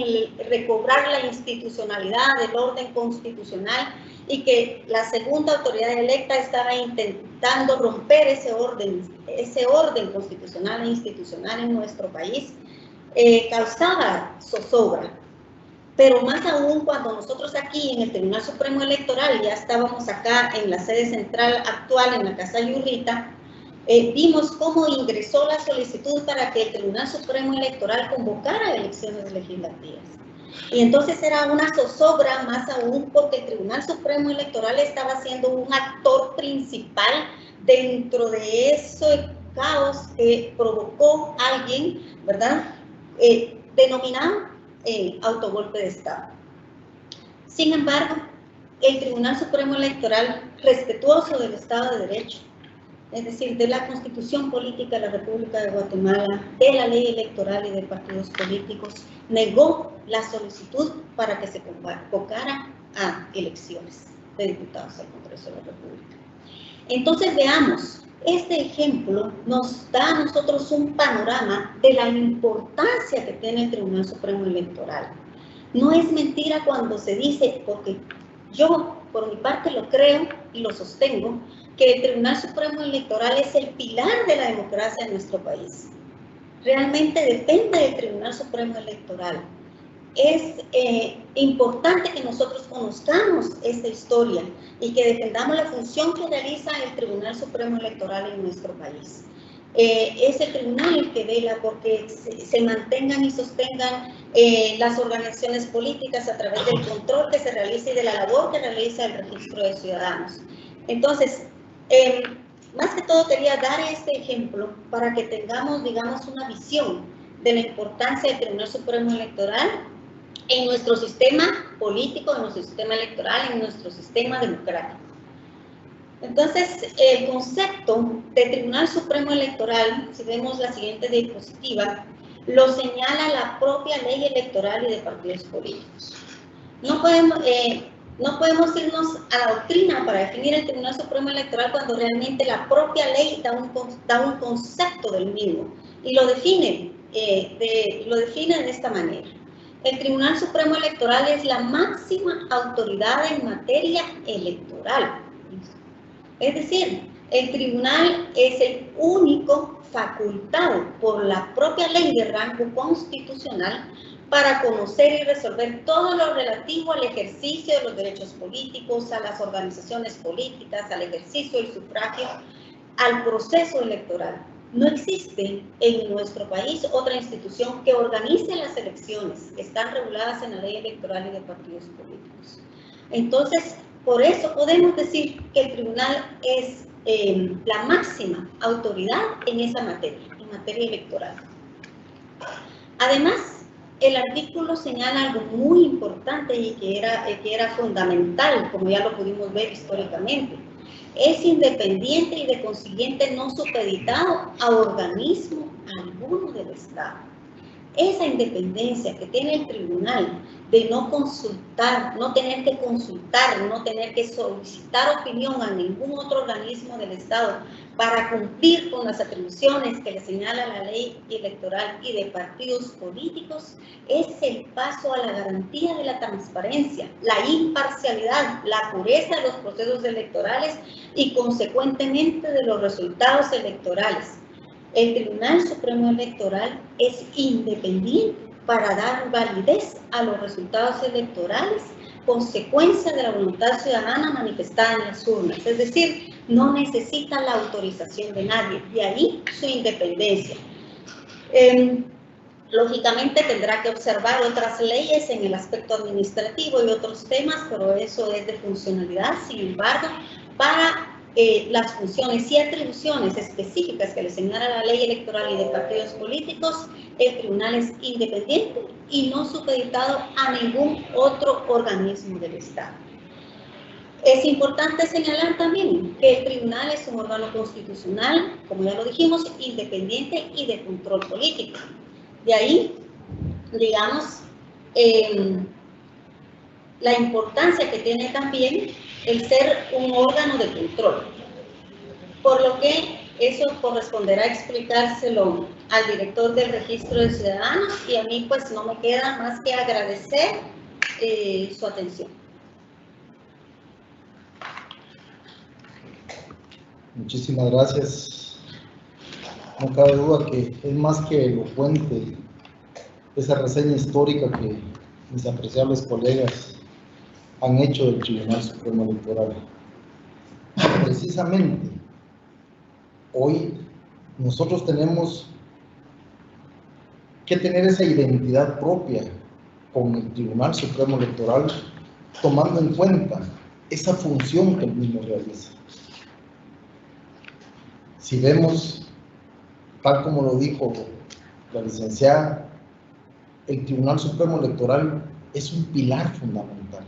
recobrar la institucionalidad del orden constitucional, y que la segunda autoridad electa estaba intentando romper ese orden constitucional e institucional en nuestro país, causaba zozobra. Pero más aún cuando nosotros aquí en el Tribunal Supremo Electoral, ya estábamos acá en la sede central actual, en la Casa Yurrita, vimos cómo ingresó la solicitud para que el Tribunal Supremo Electoral convocara elecciones legislativas. Y entonces era una zozobra más aún porque el Tribunal Supremo Electoral estaba siendo un actor principal dentro de ese caos que provocó alguien, ¿verdad? Denominado autogolpe de Estado. Sin embargo, el Tribunal Supremo Electoral, respetuoso del Estado de Derecho, es decir, de la Constitución Política de la República de Guatemala, de la ley electoral y de partidos políticos, negó la solicitud para que se convocara a elecciones de diputados al Congreso de la República. Entonces veamos, este ejemplo nos da a nosotros un panorama de la importancia que tiene el Tribunal Supremo Electoral. No es mentira cuando se dice, porque yo por mi parte lo creo y lo sostengo, que el Tribunal Supremo Electoral es el pilar de la democracia en nuestro país. Realmente depende del Tribunal Supremo Electoral. Es importante que nosotros conozcamos esta historia y que defendamos la función que realiza el Tribunal Supremo Electoral en nuestro país. Es el tribunal el que vela porque se mantengan y sostengan las organizaciones políticas a través del control que se realiza y de la labor que realiza el registro de ciudadanos. Entonces, más que todo quería dar este ejemplo para que tengamos, digamos, una visión de la importancia del Tribunal Supremo Electoral en nuestro sistema político, en nuestro sistema electoral, en nuestro sistema democrático. Entonces, el concepto de Tribunal Supremo Electoral, si vemos la siguiente diapositiva, lo señala la propia ley electoral y de partidos políticos. No podemos irnos a la doctrina para definir el Tribunal Supremo Electoral cuando realmente la propia ley da un concepto del mismo y lo define de esta manera. El Tribunal Supremo Electoral es la máxima autoridad en materia electoral. Es decir, el tribunal es el único facultado por la propia ley de rango constitucional para conocer y resolver todo lo relativo al ejercicio de los derechos políticos, a las organizaciones políticas, al ejercicio del sufragio, al proceso electoral. No existe en nuestro país otra institución que organice las elecciones que están reguladas en la ley electoral y de partidos políticos. Entonces, por eso podemos decir que el tribunal es la máxima autoridad en esa materia, en materia electoral. Además, el artículo señala algo muy importante y que era fundamental, como ya lo pudimos ver históricamente. Es independiente y de consiguiente no supeditado a organismo alguno del Estado. Esa independencia que tiene el tribunal de no consultar, no tener que consultar, no tener que solicitar opinión a ningún otro organismo del Estado para cumplir con las atribuciones que le señala la ley electoral y de partidos políticos, es el paso a la garantía de la transparencia, la imparcialidad, la pureza de los procesos electorales y consecuentemente de los resultados electorales. El Tribunal Supremo Electoral es independiente para dar validez a los resultados electorales, consecuencia de la voluntad ciudadana manifestada en las urnas. Es decir, no necesita la autorización de nadie, de ahí su independencia. Lógicamente tendrá que observar otras leyes en el aspecto administrativo y otros temas, pero eso es de funcionalidad. Sin embargo, para las funciones y atribuciones específicas que le señala la ley electoral y de partidos políticos, el tribunal es independiente y no supeditado a ningún otro organismo del Estado. Es importante señalar también que el tribunal es un órgano constitucional, como ya lo dijimos, independiente y de control político. De ahí, digamos, la importancia que tiene también el ser un órgano de control. Por lo que eso corresponderá explicárselo al director del Registro de Ciudadanos, y a mí pues no me queda más que agradecer su atención. Muchísimas gracias. No cabe duda que es más que elocuente esa reseña histórica que mis apreciables colegas han hecho del Tribunal Supremo Electoral. Precisamente, hoy nosotros tenemos que tener esa identidad propia con el Tribunal Supremo Electoral, tomando en cuenta esa función que el mismo realiza. Si vemos, tal como lo dijo la licenciada, el Tribunal Supremo Electoral es un pilar fundamental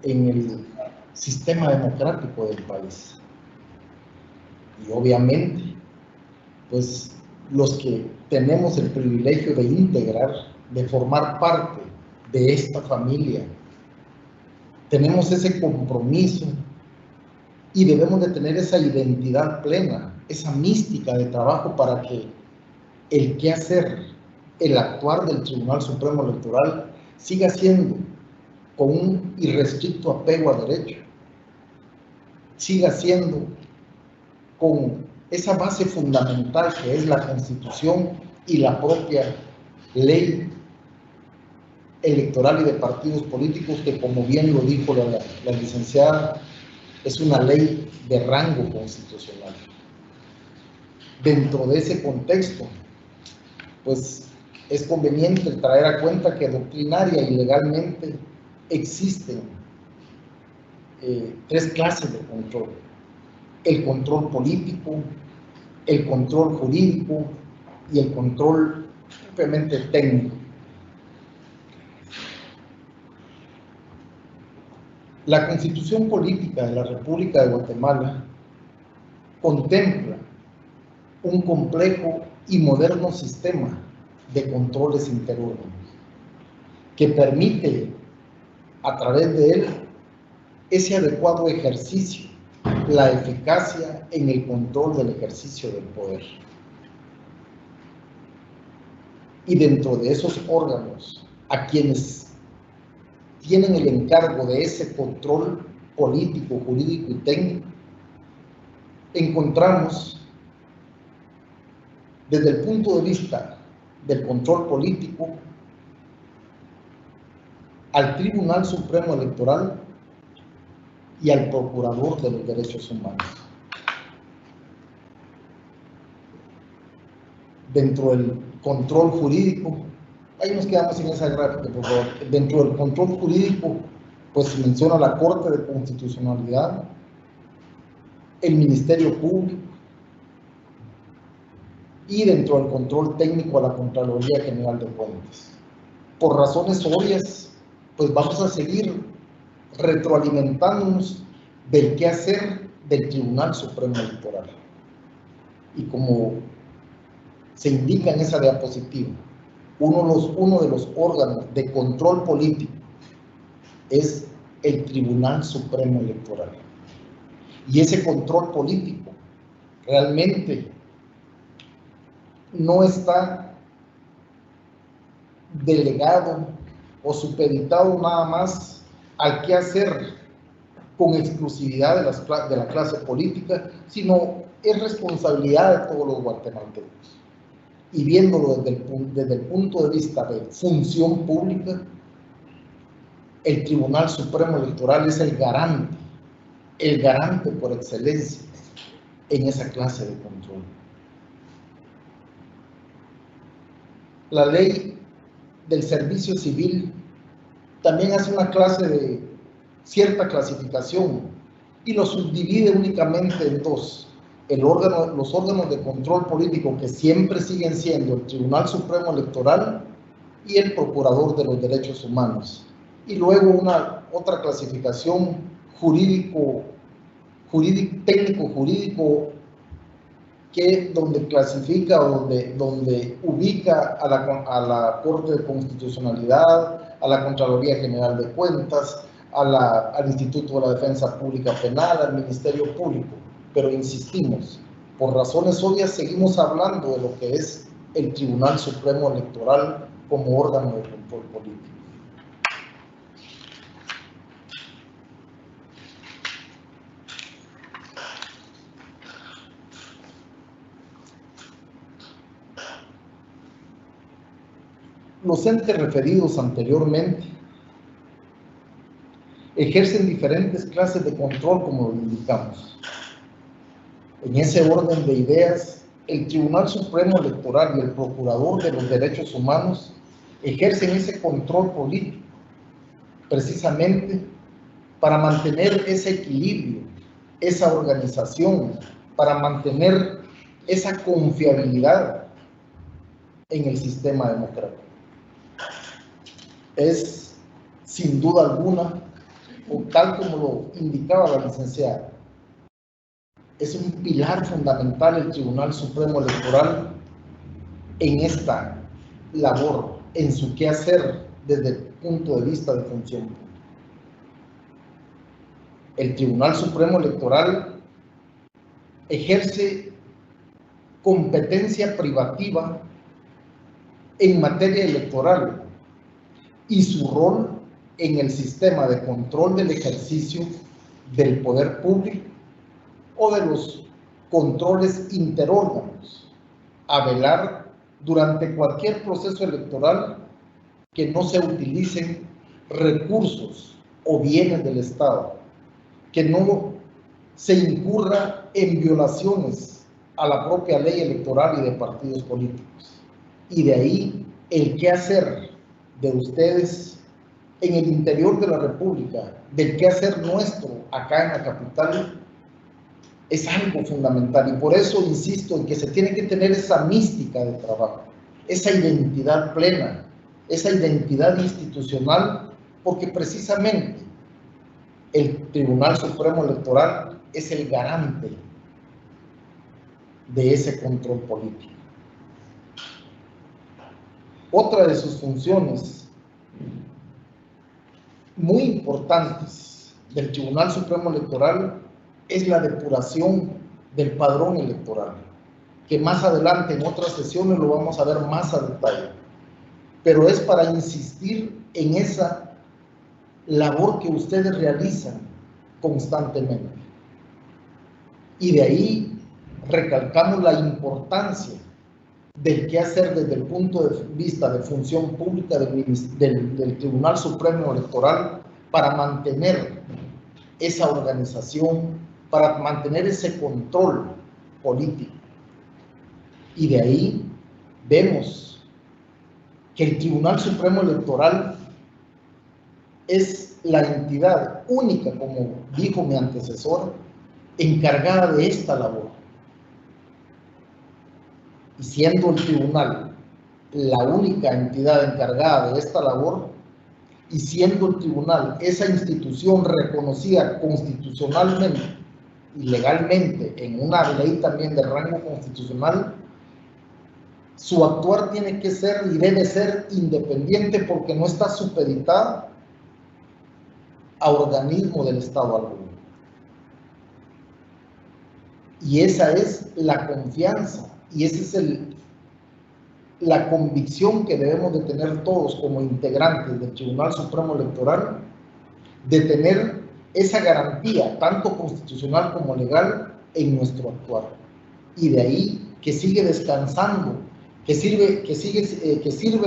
en el sistema democrático del país. Y obviamente, pues los que tenemos el privilegio de integrar, de formar parte de esta familia, tenemos ese compromiso y debemos de tener esa identidad plena, esa mística de trabajo para que el quehacer, el actuar del Tribunal Supremo Electoral siga siendo con un irrestricto apego a derecho, siga siendo con esa base fundamental que es la Constitución y la propia ley electoral y de partidos políticos, que como bien lo dijo la licenciada, es una ley de rango constitucional. Dentro de ese contexto, pues es conveniente traer a cuenta que doctrinaria y legalmente existen tres clases de control: el control político, el control jurídico y el control propiamente técnico. La Constitución Política de la República de Guatemala contempla un complejo y moderno sistema de controles interurbanos que permite, a través de él, ese adecuado ejercicio, la eficacia en el control del ejercicio del poder. Y dentro de esos órganos, a quienes tienen el encargo de ese control político, jurídico y técnico, encontramos, desde el punto de vista del control político, al Tribunal Supremo Electoral y al Procurador de los Derechos Humanos. Dentro del control jurídico, ahí nos quedamos en esa gráfica, por favor. Dentro del control jurídico, pues se menciona la Corte de Constitucionalidad, el Ministerio Público, y dentro del control técnico a la Contraloría General de Cuentas. Por razones obvias, pues vamos a seguir retroalimentándonos del quehacer del Tribunal Supremo Electoral. Y como se indica en esa diapositiva, uno de los órganos de control político es el Tribunal Supremo Electoral. Y ese control político realmente no está delegado o supeditado nada más al quehacer con exclusividad de la clase política, sino es responsabilidad de todos los guatemaltecos. Y viéndolo desde el punto de vista de función pública, el Tribunal Supremo Electoral es el garante por excelencia en esa clase de control. La ley del servicio civil también hace una clase de cierta clasificación y lo subdivide únicamente en dos: los órganos de control político, que siempre siguen siendo el Tribunal Supremo Electoral y el Procurador de los Derechos Humanos, y luego otra clasificación técnico-jurídico, que donde clasifica, donde ubica a la Corte de Constitucionalidad, a la Contraloría General de Cuentas, al Instituto de la Defensa Pública Penal, al Ministerio Público, pero insistimos, por razones obvias seguimos hablando de lo que es el Tribunal Supremo Electoral como órgano de control político. Los entes referidos anteriormente ejercen diferentes clases de control, como lo indicamos. En ese orden de ideas, el Tribunal Supremo Electoral y el Procurador de los Derechos Humanos ejercen ese control político, precisamente para mantener ese equilibrio, esa organización, para mantener esa confiabilidad en el sistema democrático. Es, sin duda alguna, o tal como lo indicaba la licenciada, es un pilar fundamental el Tribunal Supremo Electoral en esta labor, en su quehacer desde el punto de vista de función pública. El Tribunal Supremo Electoral ejerce competencia privativa en materia electoral y su rol en el sistema de control del ejercicio del poder público o de los controles interórganos, a velar durante cualquier proceso electoral que no se utilicen recursos o bienes del Estado, que no se incurra en violaciones a la propia ley electoral y de partidos políticos. Y de ahí el quehacer de ustedes en el interior de la República, del quehacer nuestro acá en la capital, es algo fundamental. Y por eso insisto en que se tiene que tener esa mística de trabajo, esa identidad plena, esa identidad institucional, porque precisamente el Tribunal Supremo Electoral es el garante de ese control político. Otra de sus funciones muy importantes del Tribunal Supremo Electoral es la depuración del padrón electoral, que más adelante en otras sesiones lo vamos a ver más a detalle, pero es para insistir en esa labor que ustedes realizan constantemente. Y de ahí recalcamos la importancia del quehacer desde el punto de vista de función pública del Tribunal Supremo Electoral para mantener esa organización, para mantener ese control político. Y de ahí vemos que el Tribunal Supremo Electoral es la entidad única, como dijo mi antecesor, encargada de esta labor. Y siendo el tribunal la única entidad encargada de esta labor, y siendo el tribunal esa institución reconocida constitucionalmente y legalmente en una ley también de rango constitucional, su actuar tiene que ser y debe ser independiente, porque no está supeditada a organismo del Estado alguno. Y esa es la confianza y esa es la convicción que debemos de tener todos como integrantes del Tribunal Supremo Electoral, de tener esa garantía, tanto constitucional como legal, en nuestro actuar. Y de ahí que sigue descansando, que sirve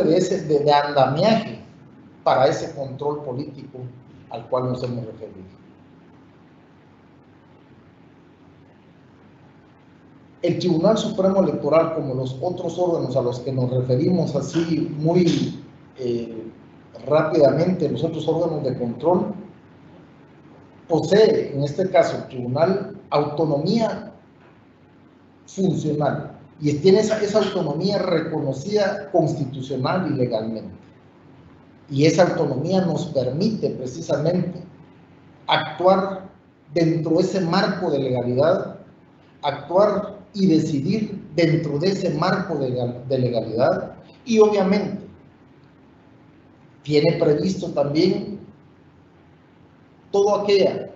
de andamiaje para ese control político al cual nos hemos referido. El Tribunal Supremo Electoral, como los otros órganos a los que nos referimos así muy rápidamente, los otros órganos de control, posee, en este caso el tribunal, autonomía funcional, y tiene esa autonomía reconocida constitucional y legalmente. Y esa autonomía nos permite precisamente actuar dentro de ese marco de legalidad, actuar y decidir dentro de ese marco de legalidad, y obviamente tiene previsto también toda aquella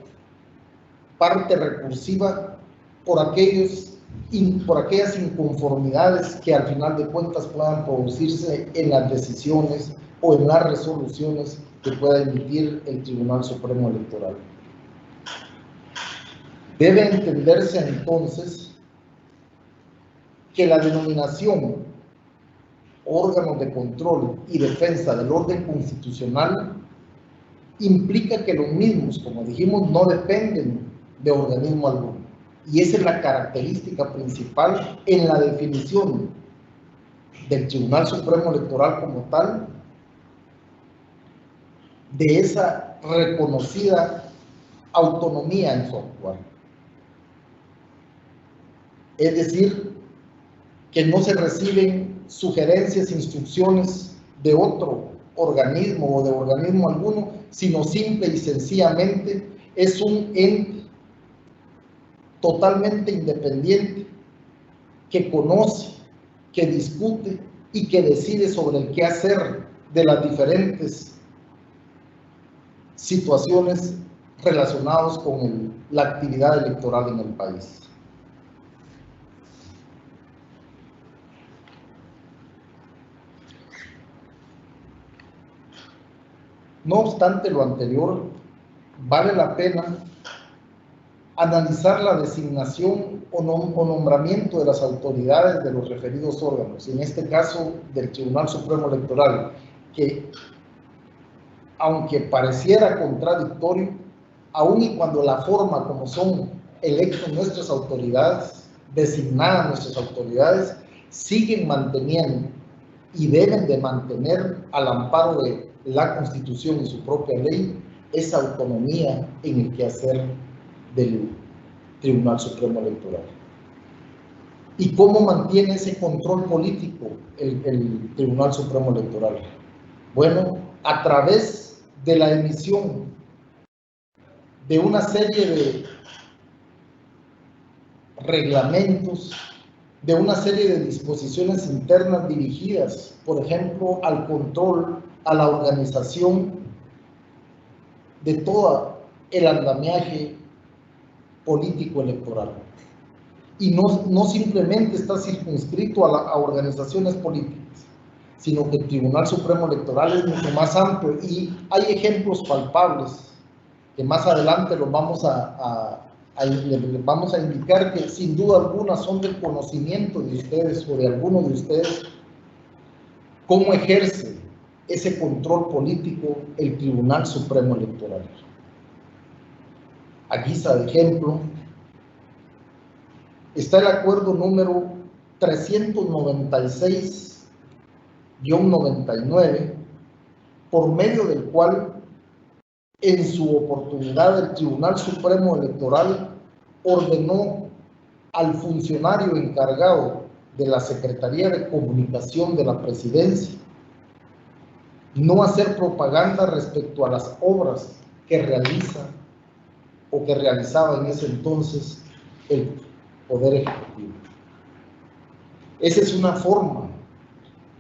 parte recursiva por aquellas inconformidades que al final de cuentas puedan producirse en las decisiones o en las resoluciones que pueda emitir el Tribunal Supremo Electoral. Debe entenderse entonces que la denominación órganos de control y defensa del orden constitucional implica que los mismos, como dijimos, no dependen de organismo alguno. Y esa es la característica principal en la definición del Tribunal Supremo Electoral como tal, de esa reconocida autonomía en su actuar. Es decir, que no se reciben sugerencias, instrucciones de otro organismo o de organismo alguno, sino simple y sencillamente es un ente totalmente independiente que conoce, que discute y que decide sobre el quehacer de las diferentes situaciones relacionadas con la actividad electoral en el país. No obstante lo anterior, vale la pena analizar la designación o nombramiento de las autoridades de los referidos órganos, en este caso del Tribunal Supremo Electoral, que aunque pareciera contradictorio, aun y cuando la forma como son electos nuestras autoridades, designadas nuestras autoridades, siguen manteniendo y deben de mantener al amparo de la Constitución y su propia ley esa autonomía en el quehacer del Tribunal Supremo Electoral. ¿Y cómo mantiene ese control político el Tribunal Supremo Electoral? Bueno, a través de la emisión de una serie de reglamentos, de una serie de disposiciones internas dirigidas, por ejemplo, al control, a la organización de todo el andamiaje político electoral. Y no simplemente está circunscrito a organizaciones políticas, sino que el Tribunal Supremo Electoral es mucho más amplio y hay ejemplos palpables que más adelante los vamos les vamos a indicar, que sin duda alguna son del conocimiento de ustedes o de alguno de ustedes, cómo ejerce ese control político el Tribunal Supremo Electoral. A guisa de ejemplo, está el acuerdo número 396-99, por medio del cual, en su oportunidad, el Tribunal Supremo Electoral ordenó al funcionario encargado de la Secretaría de Comunicación de la Presidencia no hacer propaganda respecto a las obras que realiza o que realizaba en ese entonces el Poder Ejecutivo. Esa es una forma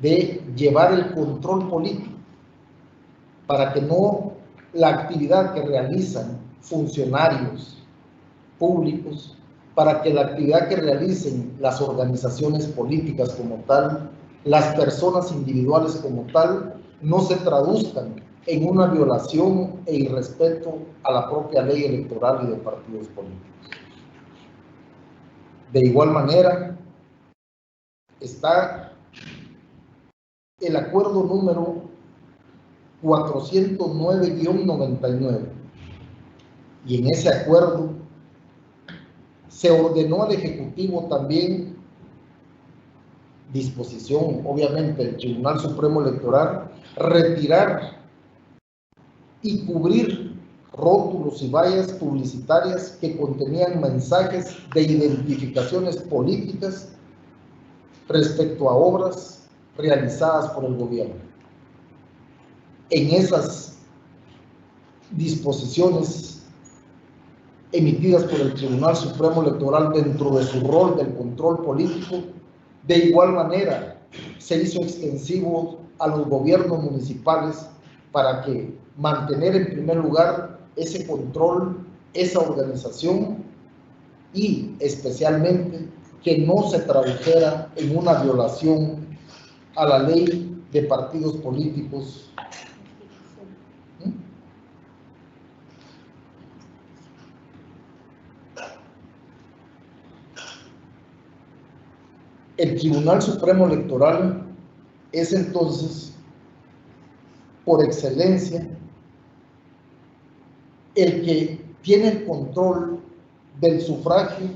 de llevar el control político para que no la actividad que realizan funcionarios públicos, para que la actividad que realicen las organizaciones políticas como tal, las personas individuales como tal, no se traduzcan en una violación e irrespeto a la propia ley electoral y de partidos políticos. De igual manera, está el acuerdo número 409-99, y en ese acuerdo se ordenó al Ejecutivo también, disposición obviamente del Tribunal Supremo Electoral, retirar y cubrir rótulos y vallas publicitarias que contenían mensajes de identificaciones políticas respecto a obras realizadas por el gobierno. En esas disposiciones emitidas por el Tribunal Supremo Electoral dentro de su rol del control político, de igual manera se hizo extensivo a los gobiernos municipales para que mantener en primer lugar ese control, esa organización y especialmente que no se tradujera en una violación a la ley de partidos políticos. El Tribunal Supremo Electoral es entonces, por excelencia, el que tiene el control del sufragio,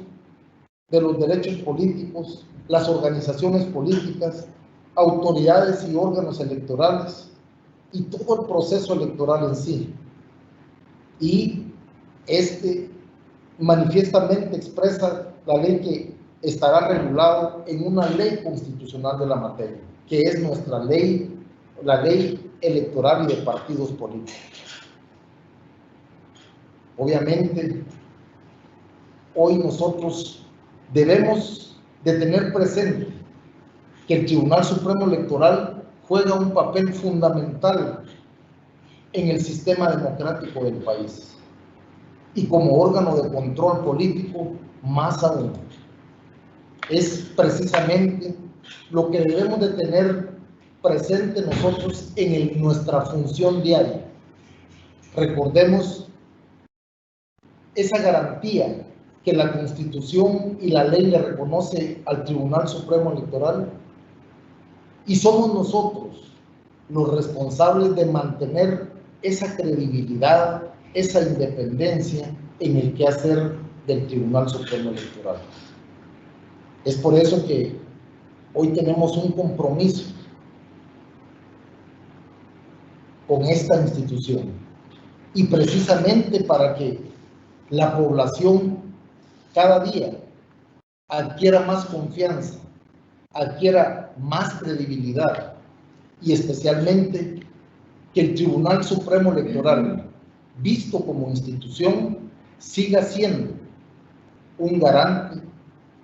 de los derechos políticos, las organizaciones políticas, autoridades y órganos electorales y todo el proceso electoral en sí. Y manifiestamente expresa la ley que estará regulado en una ley constitucional de la materia, que es nuestra ley, la ley electoral y de partidos políticos. Obviamente, hoy nosotros debemos de tener presente que el Tribunal Supremo Electoral juega un papel fundamental en el sistema democrático del país y como órgano de control político más aún. Es precisamente lo que debemos de tener presente nosotros en nuestra función diaria. Recordemos esa garantía que la Constitución y la ley le reconoce al Tribunal Supremo Electoral, y somos nosotros los responsables de mantener esa credibilidad, esa independencia en el quehacer del Tribunal Supremo Electoral. Es por eso que hoy tenemos un compromiso con esta institución, y precisamente para que la población cada día adquiera más confianza, adquiera más credibilidad, y especialmente que el Tribunal Supremo Electoral, visto como institución, siga siendo un garante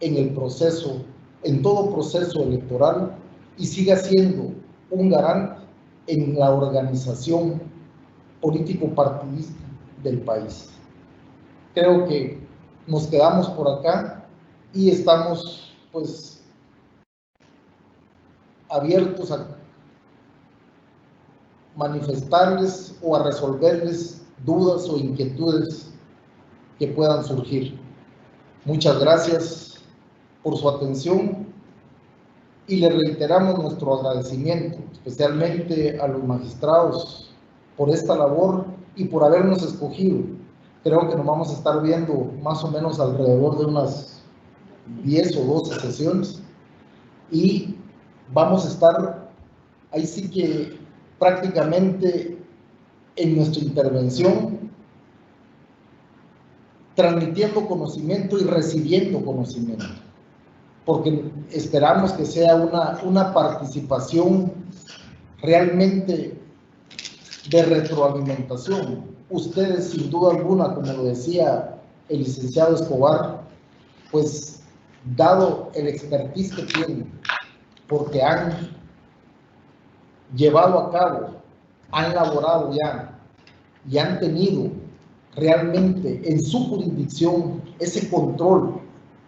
en el proceso, en todo proceso electoral, y siga siendo un garante en la organización político-partidista del país. Creo que nos quedamos por acá y estamos pues abiertos a manifestarles o a resolverles dudas o inquietudes que puedan surgir. Muchas gracias por su atención y le reiteramos nuestro agradecimiento, especialmente a los magistrados por esta labor y por habernos escogido. Creo que nos vamos a estar viendo más o menos alrededor de unas 10 o 12 sesiones y vamos a estar ahí sí que prácticamente en nuestra intervención transmitiendo conocimiento y recibiendo conocimiento, porque esperamos que sea una participación realmente de retroalimentación. Ustedes, sin duda alguna, como lo decía el licenciado Escobar, pues dado el expertise que tienen, porque han llevado a cabo, han laborado ya y han tenido realmente en su jurisdicción ese control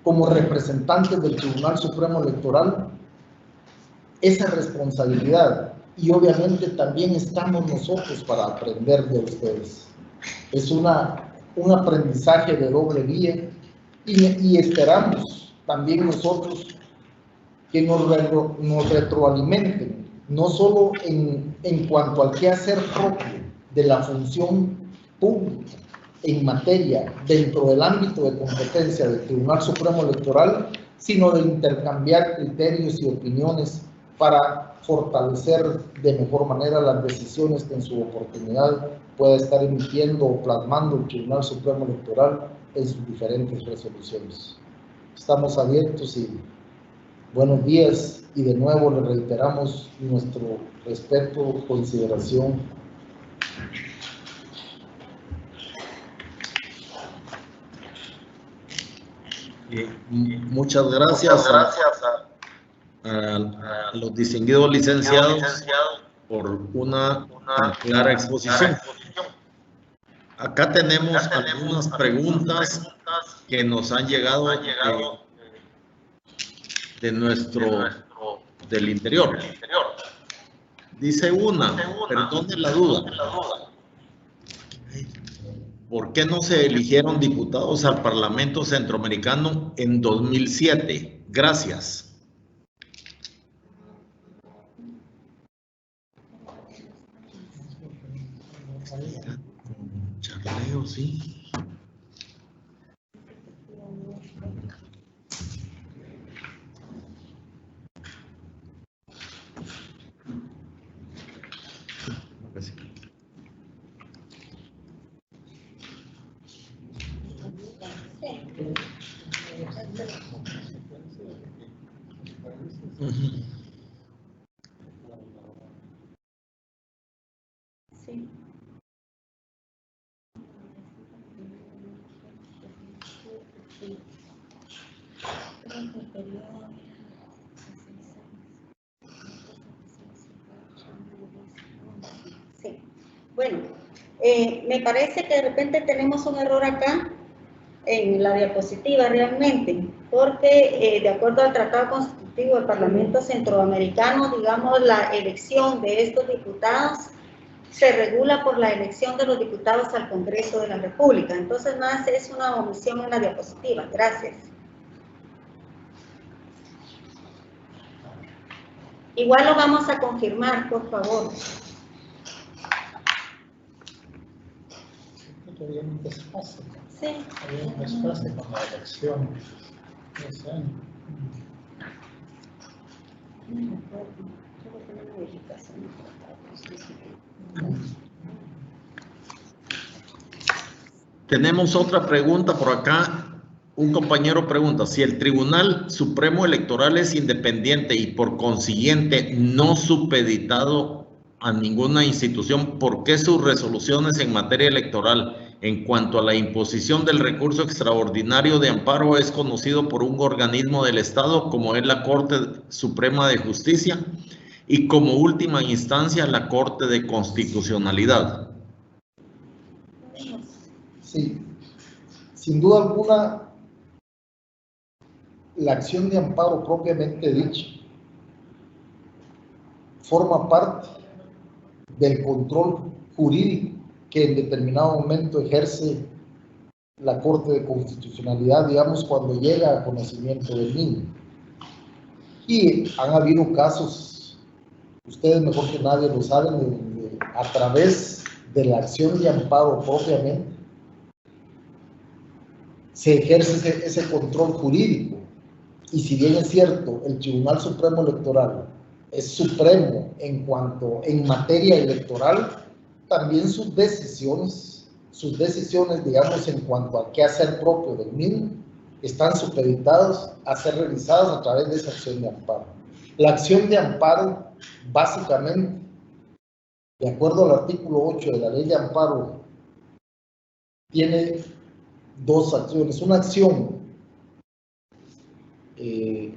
como representantes del Tribunal Supremo Electoral, esa responsabilidad, y obviamente también estamos nosotros para aprender de ustedes. Es un aprendizaje de doble vía y esperamos también nosotros que nos retroalimenten, no solo en cuanto al quehacer propio de la función pública en materia dentro del ámbito de competencia del Tribunal Supremo Electoral, sino de intercambiar criterios y opiniones para fortalecer de mejor manera las decisiones que en su oportunidad pueda estar emitiendo o plasmando el Tribunal Supremo Electoral en sus diferentes resoluciones. Estamos abiertos y buenos días, y de nuevo le reiteramos nuestro respeto, consideración. Muchas gracias a los distinguidos licenciados por una clara exposición. Acá tenemos algunas preguntas que nos han llegado del interior. Dice una, perdone la duda, ¿por qué no se eligieron diputados al Parlamento Centroamericano en 2007? Gracias. Charleo, sí. Sí. Sí. Bueno, me parece que de repente tenemos un error acá en la diapositiva realmente, porque de acuerdo al Tratado Constitutivo del Parlamento Centroamericano, digamos, la elección de estos diputados se regula por la elección de los diputados al Congreso de la República. Entonces, más es una omisión en la diapositiva. Gracias. Igual lo vamos a confirmar, por favor. Había un desfase. Sí. Había un desfase con la elección de ese año. Tenemos otra pregunta por acá. Un compañero pregunta, si el Tribunal Supremo Electoral es independiente y por consiguiente no supeditado a ninguna institución, ¿por qué sus resoluciones en materia electoral en cuanto a la imposición del recurso extraordinario de amparo es conocido por un organismo del Estado como es la Corte Suprema de Justicia y como última instancia la Corte de Constitucionalidad? Sí, sin duda alguna, la acción de amparo propiamente dicha forma parte del control jurídico que en determinado momento ejerce la Corte de Constitucionalidad, digamos, cuando llega a conocimiento del mismo. Y han habido casos, ustedes mejor que nadie lo saben, donde a través de la acción de amparo propiamente se ejerce ese control jurídico. Y si bien es cierto, el Tribunal Supremo Electoral es supremo en materia electoral, también sus decisiones, digamos, en cuanto a qué hacer propio del mismo, están supeditados a ser revisadas a través de esa acción de amparo. La acción de amparo, básicamente, de acuerdo al artículo 8 de la Ley de Amparo, tiene dos acciones. Una acción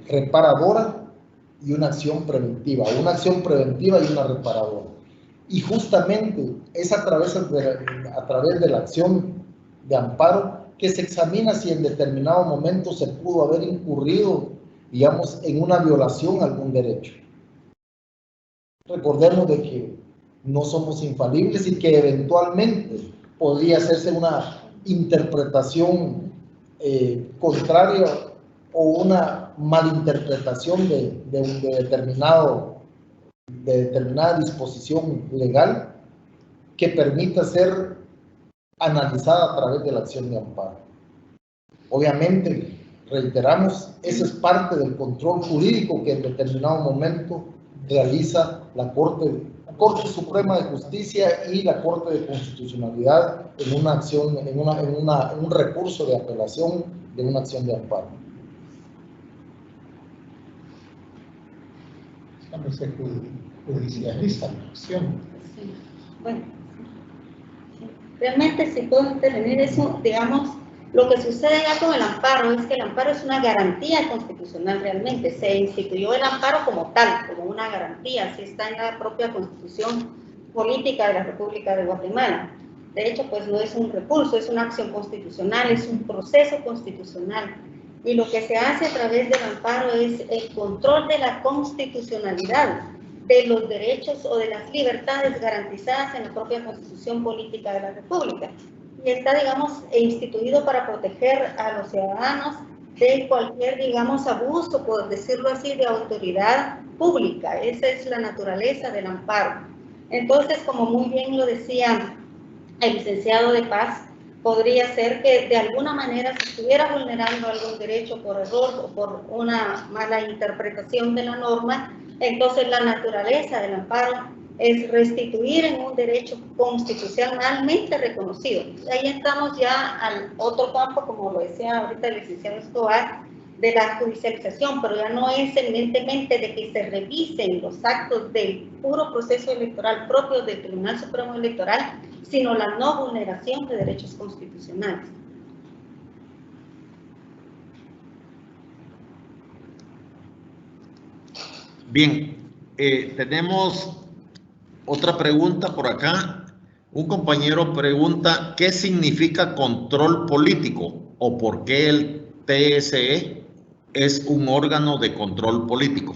reparadora y una acción preventiva, y una reparadora. Y justamente es a través de la acción de amparo que se examina si en determinado momento se pudo haber incurrido, digamos, en una violación a algún derecho. Recordemos de que no somos infalibles y que eventualmente podría hacerse una interpretación contraria o una malinterpretación de determinada disposición legal que permita ser analizada a través de la acción de amparo. Obviamente, reiteramos, eso es parte del control jurídico que en determinado momento realiza la Corte Suprema de Justicia y la Corte de Constitucionalidad en una acción, en un recurso de apelación de una acción de amparo. Cuando se judicializa la acción. Sí. Bueno, realmente si puedo intervenir eso, digamos, lo que sucede ya con el amparo es que el amparo es una garantía constitucional realmente. Se instituyó el amparo como tal, como una garantía, así está en la propia Constitución Política de la República de Guatemala. De hecho, pues no es un recurso, es una acción constitucional, es un proceso constitucional. Y lo que se hace a través del amparo es el control de la constitucionalidad de los derechos o de las libertades garantizadas en la propia Constitución Política de la República. Y está, digamos, instituido para proteger a los ciudadanos de cualquier, digamos, abuso, por decirlo así, de autoridad pública. Esa es la naturaleza del amparo. Entonces, como muy bien lo decía el licenciado de Paz, podría ser que de alguna manera se estuviera vulnerando algún derecho por error o por una mala interpretación de la norma. Entonces la naturaleza del amparo es restituir en un derecho constitucionalmente reconocido. Ahí estamos ya al otro campo, como lo decía ahorita el licenciado Escobar, de la judicialización, pero ya no es evidentemente de que se revisen los actos del puro proceso electoral propio del Tribunal Supremo Electoral, sino la no vulneración de derechos constitucionales. Bien, tenemos otra pregunta por acá. Un compañero pregunta, ¿qué significa control político o por qué el TSE es un órgano de control político?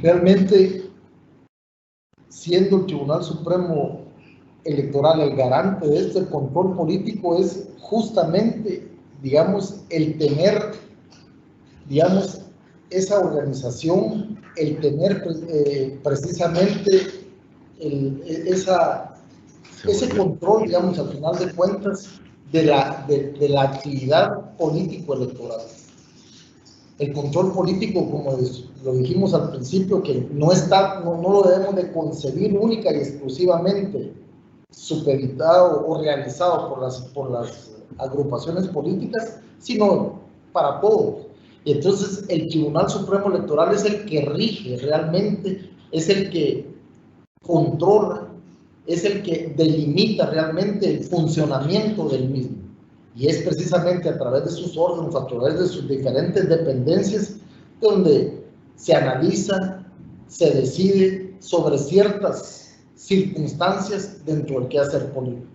Realmente, siendo el Tribunal Supremo Electoral el garante de este control político, es justamente, digamos, el tener, digamos, esa organización, el tener precisamente ese control, digamos, al final de cuentas, de la actividad político-electoral. El control político, como lo dijimos al principio, que no lo debemos de concebir única y exclusivamente supeditado o realizado por las agrupaciones políticas, sino para todos. Entonces, el Tribunal Supremo Electoral es el que rige realmente, es el que controla, es el que delimita realmente el funcionamiento del mismo. Y es precisamente a través de sus órganos, a través de sus diferentes dependencias, donde se analiza, se decide sobre ciertas circunstancias dentro del quehacer político.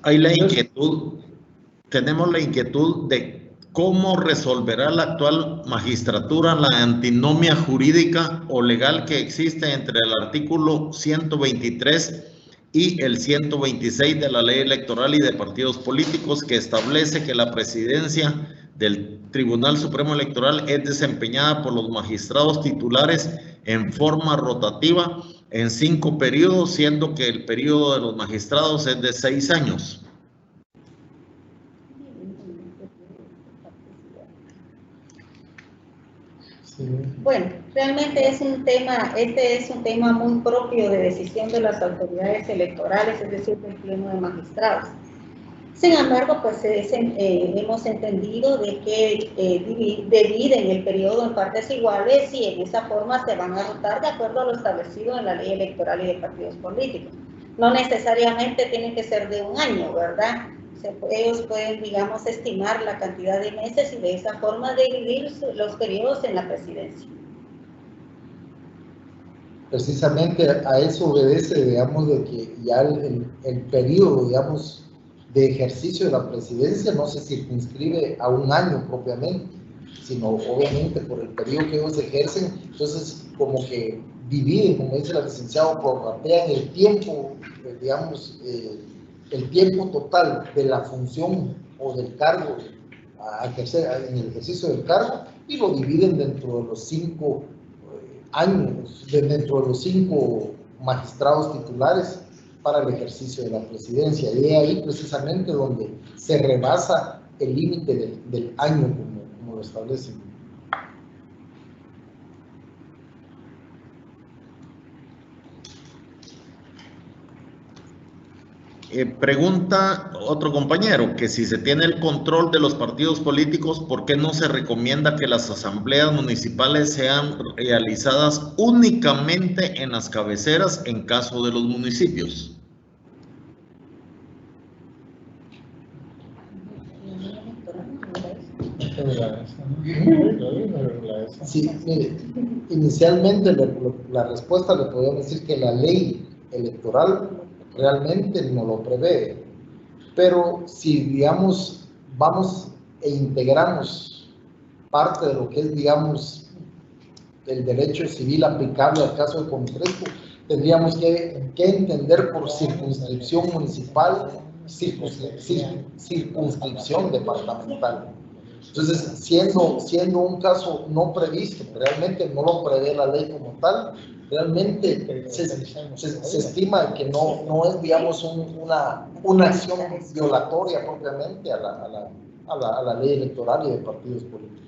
Hay la inquietud, tenemos la inquietud de cómo resolverá la actual magistratura la antinomia jurídica o legal que existe entre el artículo 123 y el 126 de la Ley Electoral y de Partidos Políticos, que establece que la presidencia del Tribunal Supremo Electoral es desempeñada por los magistrados titulares en forma rotativa en 5 periodos, siendo que el periodo de los magistrados es de 6 años. Bueno, realmente es un tema, este es un tema muy propio de decisión de las autoridades electorales, es decir, del Pleno de Magistrados. Sin embargo, pues hemos entendido de que dividen el periodo en partes iguales y en esa forma se van a rotar de acuerdo a lo establecido en la Ley Electoral y de Partidos Políticos. No necesariamente tienen que ser de un año, ¿verdad? Ellos pueden, digamos, estimar la cantidad de meses y de esa forma dividir los periodos en la presidencia. Precisamente a eso obedece, digamos, de que ya el periodo, digamos, de ejercicio de la presidencia no se circunscribe a un año propiamente, sino obviamente por el periodo que ellos ejercen. Entonces, como que dividen, como dice la licenciada, prorratean el tiempo, digamos, el tiempo total de la función o del cargo a ejercer, en el ejercicio del cargo, y lo dividen dentro de los 5 años, dentro de los 5 magistrados titulares para el ejercicio de la presidencia. Y de ahí precisamente donde se rebasa el límite del año como lo establecen. Pregunta otro compañero que si se tiene el control de los partidos políticos, ¿por qué no se recomienda que las asambleas municipales sean realizadas únicamente en las cabeceras en caso de los municipios? Sí, mire, inicialmente la respuesta le podríamos decir que la ley electoral realmente no lo prevé, pero si, digamos, vamos e integramos parte de lo que es, digamos, el derecho civil aplicable al caso de Comitresco, tendríamos que entender por circunscripción municipal, circunscripción departamental. Entonces, siendo un caso no previsto, realmente no lo prevé la ley como tal, realmente se estima que no es, digamos, una acción violatoria propiamente a la ley electoral y de partidos políticos.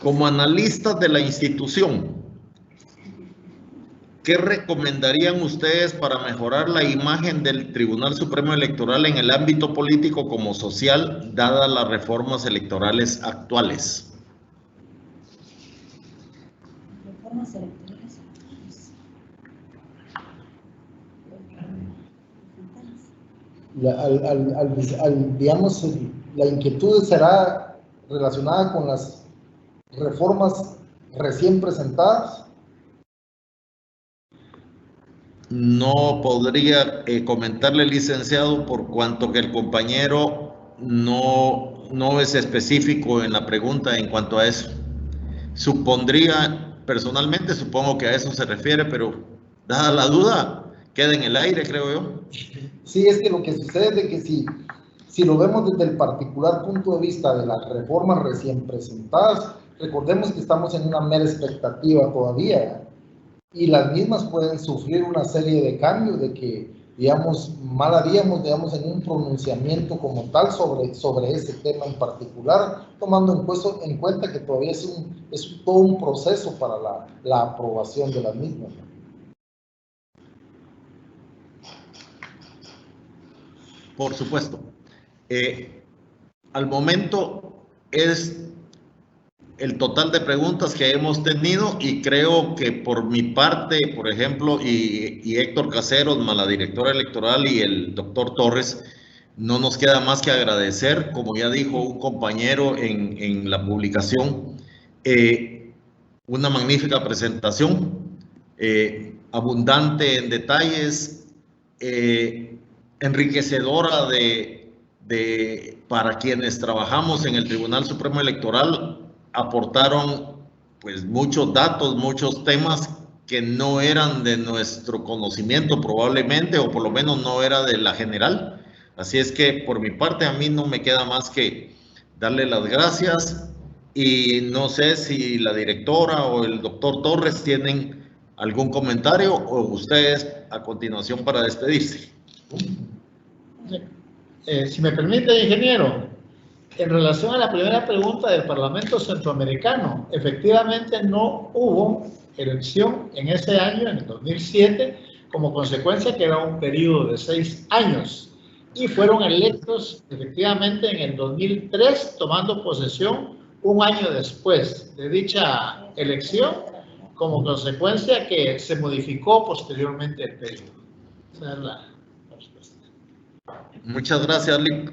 Como analistas de la institución, ¿qué recomendarían ustedes para mejorar la imagen del Tribunal Supremo Electoral en el ámbito político como social, dadas las reformas electorales actuales? Reformas electorales actuales. Digamos, la inquietud será relacionada con las reformas recién presentadas. No podría comentarle, licenciado, por cuanto que el compañero no es específico en la pregunta en cuanto a eso. Supondría, personalmente supongo que a eso se refiere, pero dada la duda, queda en el aire, creo yo. Sí, es que lo que sucede es que si lo vemos desde el particular punto de vista de las reformas recién presentadas, recordemos que estamos en una mera expectativa todavía, y las mismas pueden sufrir una serie de cambios de que, digamos, mal haríamos, digamos, en un pronunciamiento como tal sobre ese tema en particular, tomando en cuenta que todavía es todo un proceso para la aprobación de las mismas. Por supuesto. Al momento es el total de preguntas que hemos tenido, y creo que por mi parte, por ejemplo, y Héctor Caseros, más la directora electoral, y el doctor Torres, no nos queda más que agradecer, como ya dijo un compañero en la publicación, una magnífica presentación, abundante en detalles, enriquecedora para quienes trabajamos en el Tribunal Supremo Electoral. Aportaron pues muchos datos, muchos temas que no eran de nuestro conocimiento probablemente, o por lo menos no era de la general. Así es que por mi parte a mí no me queda más que darle las gracias, y no sé si la directora o el doctor Torres tienen algún comentario, o ustedes a continuación para despedirse. Si me permite, ingeniero, en relación a la primera pregunta del Parlamento Centroamericano, efectivamente no hubo elección en ese año, en el 2007, como consecuencia que era un periodo de 6 años, y fueron electos efectivamente en el 2003, tomando posesión un año después de dicha elección, como consecuencia que se modificó posteriormente el periodo. Esa es la respuesta. Muchas gracias, Lip.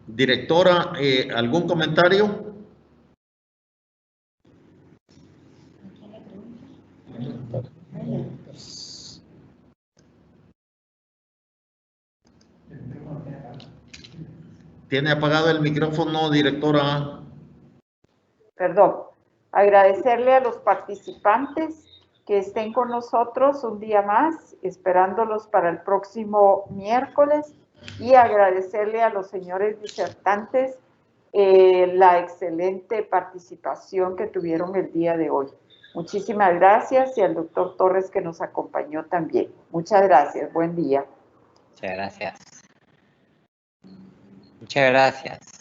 Directora, ¿algún comentario? ¿Tiene apagado el micrófono, directora? Perdón. Agradecerle a los participantes que estén con nosotros un día más, esperándolos para el próximo miércoles, y agradecerle a los señores disertantes la excelente participación que tuvieron el día de hoy. Muchísimas gracias, y al doctor Torres, que nos acompañó también. Muchas gracias. Buen día. Muchas gracias. Muchas gracias.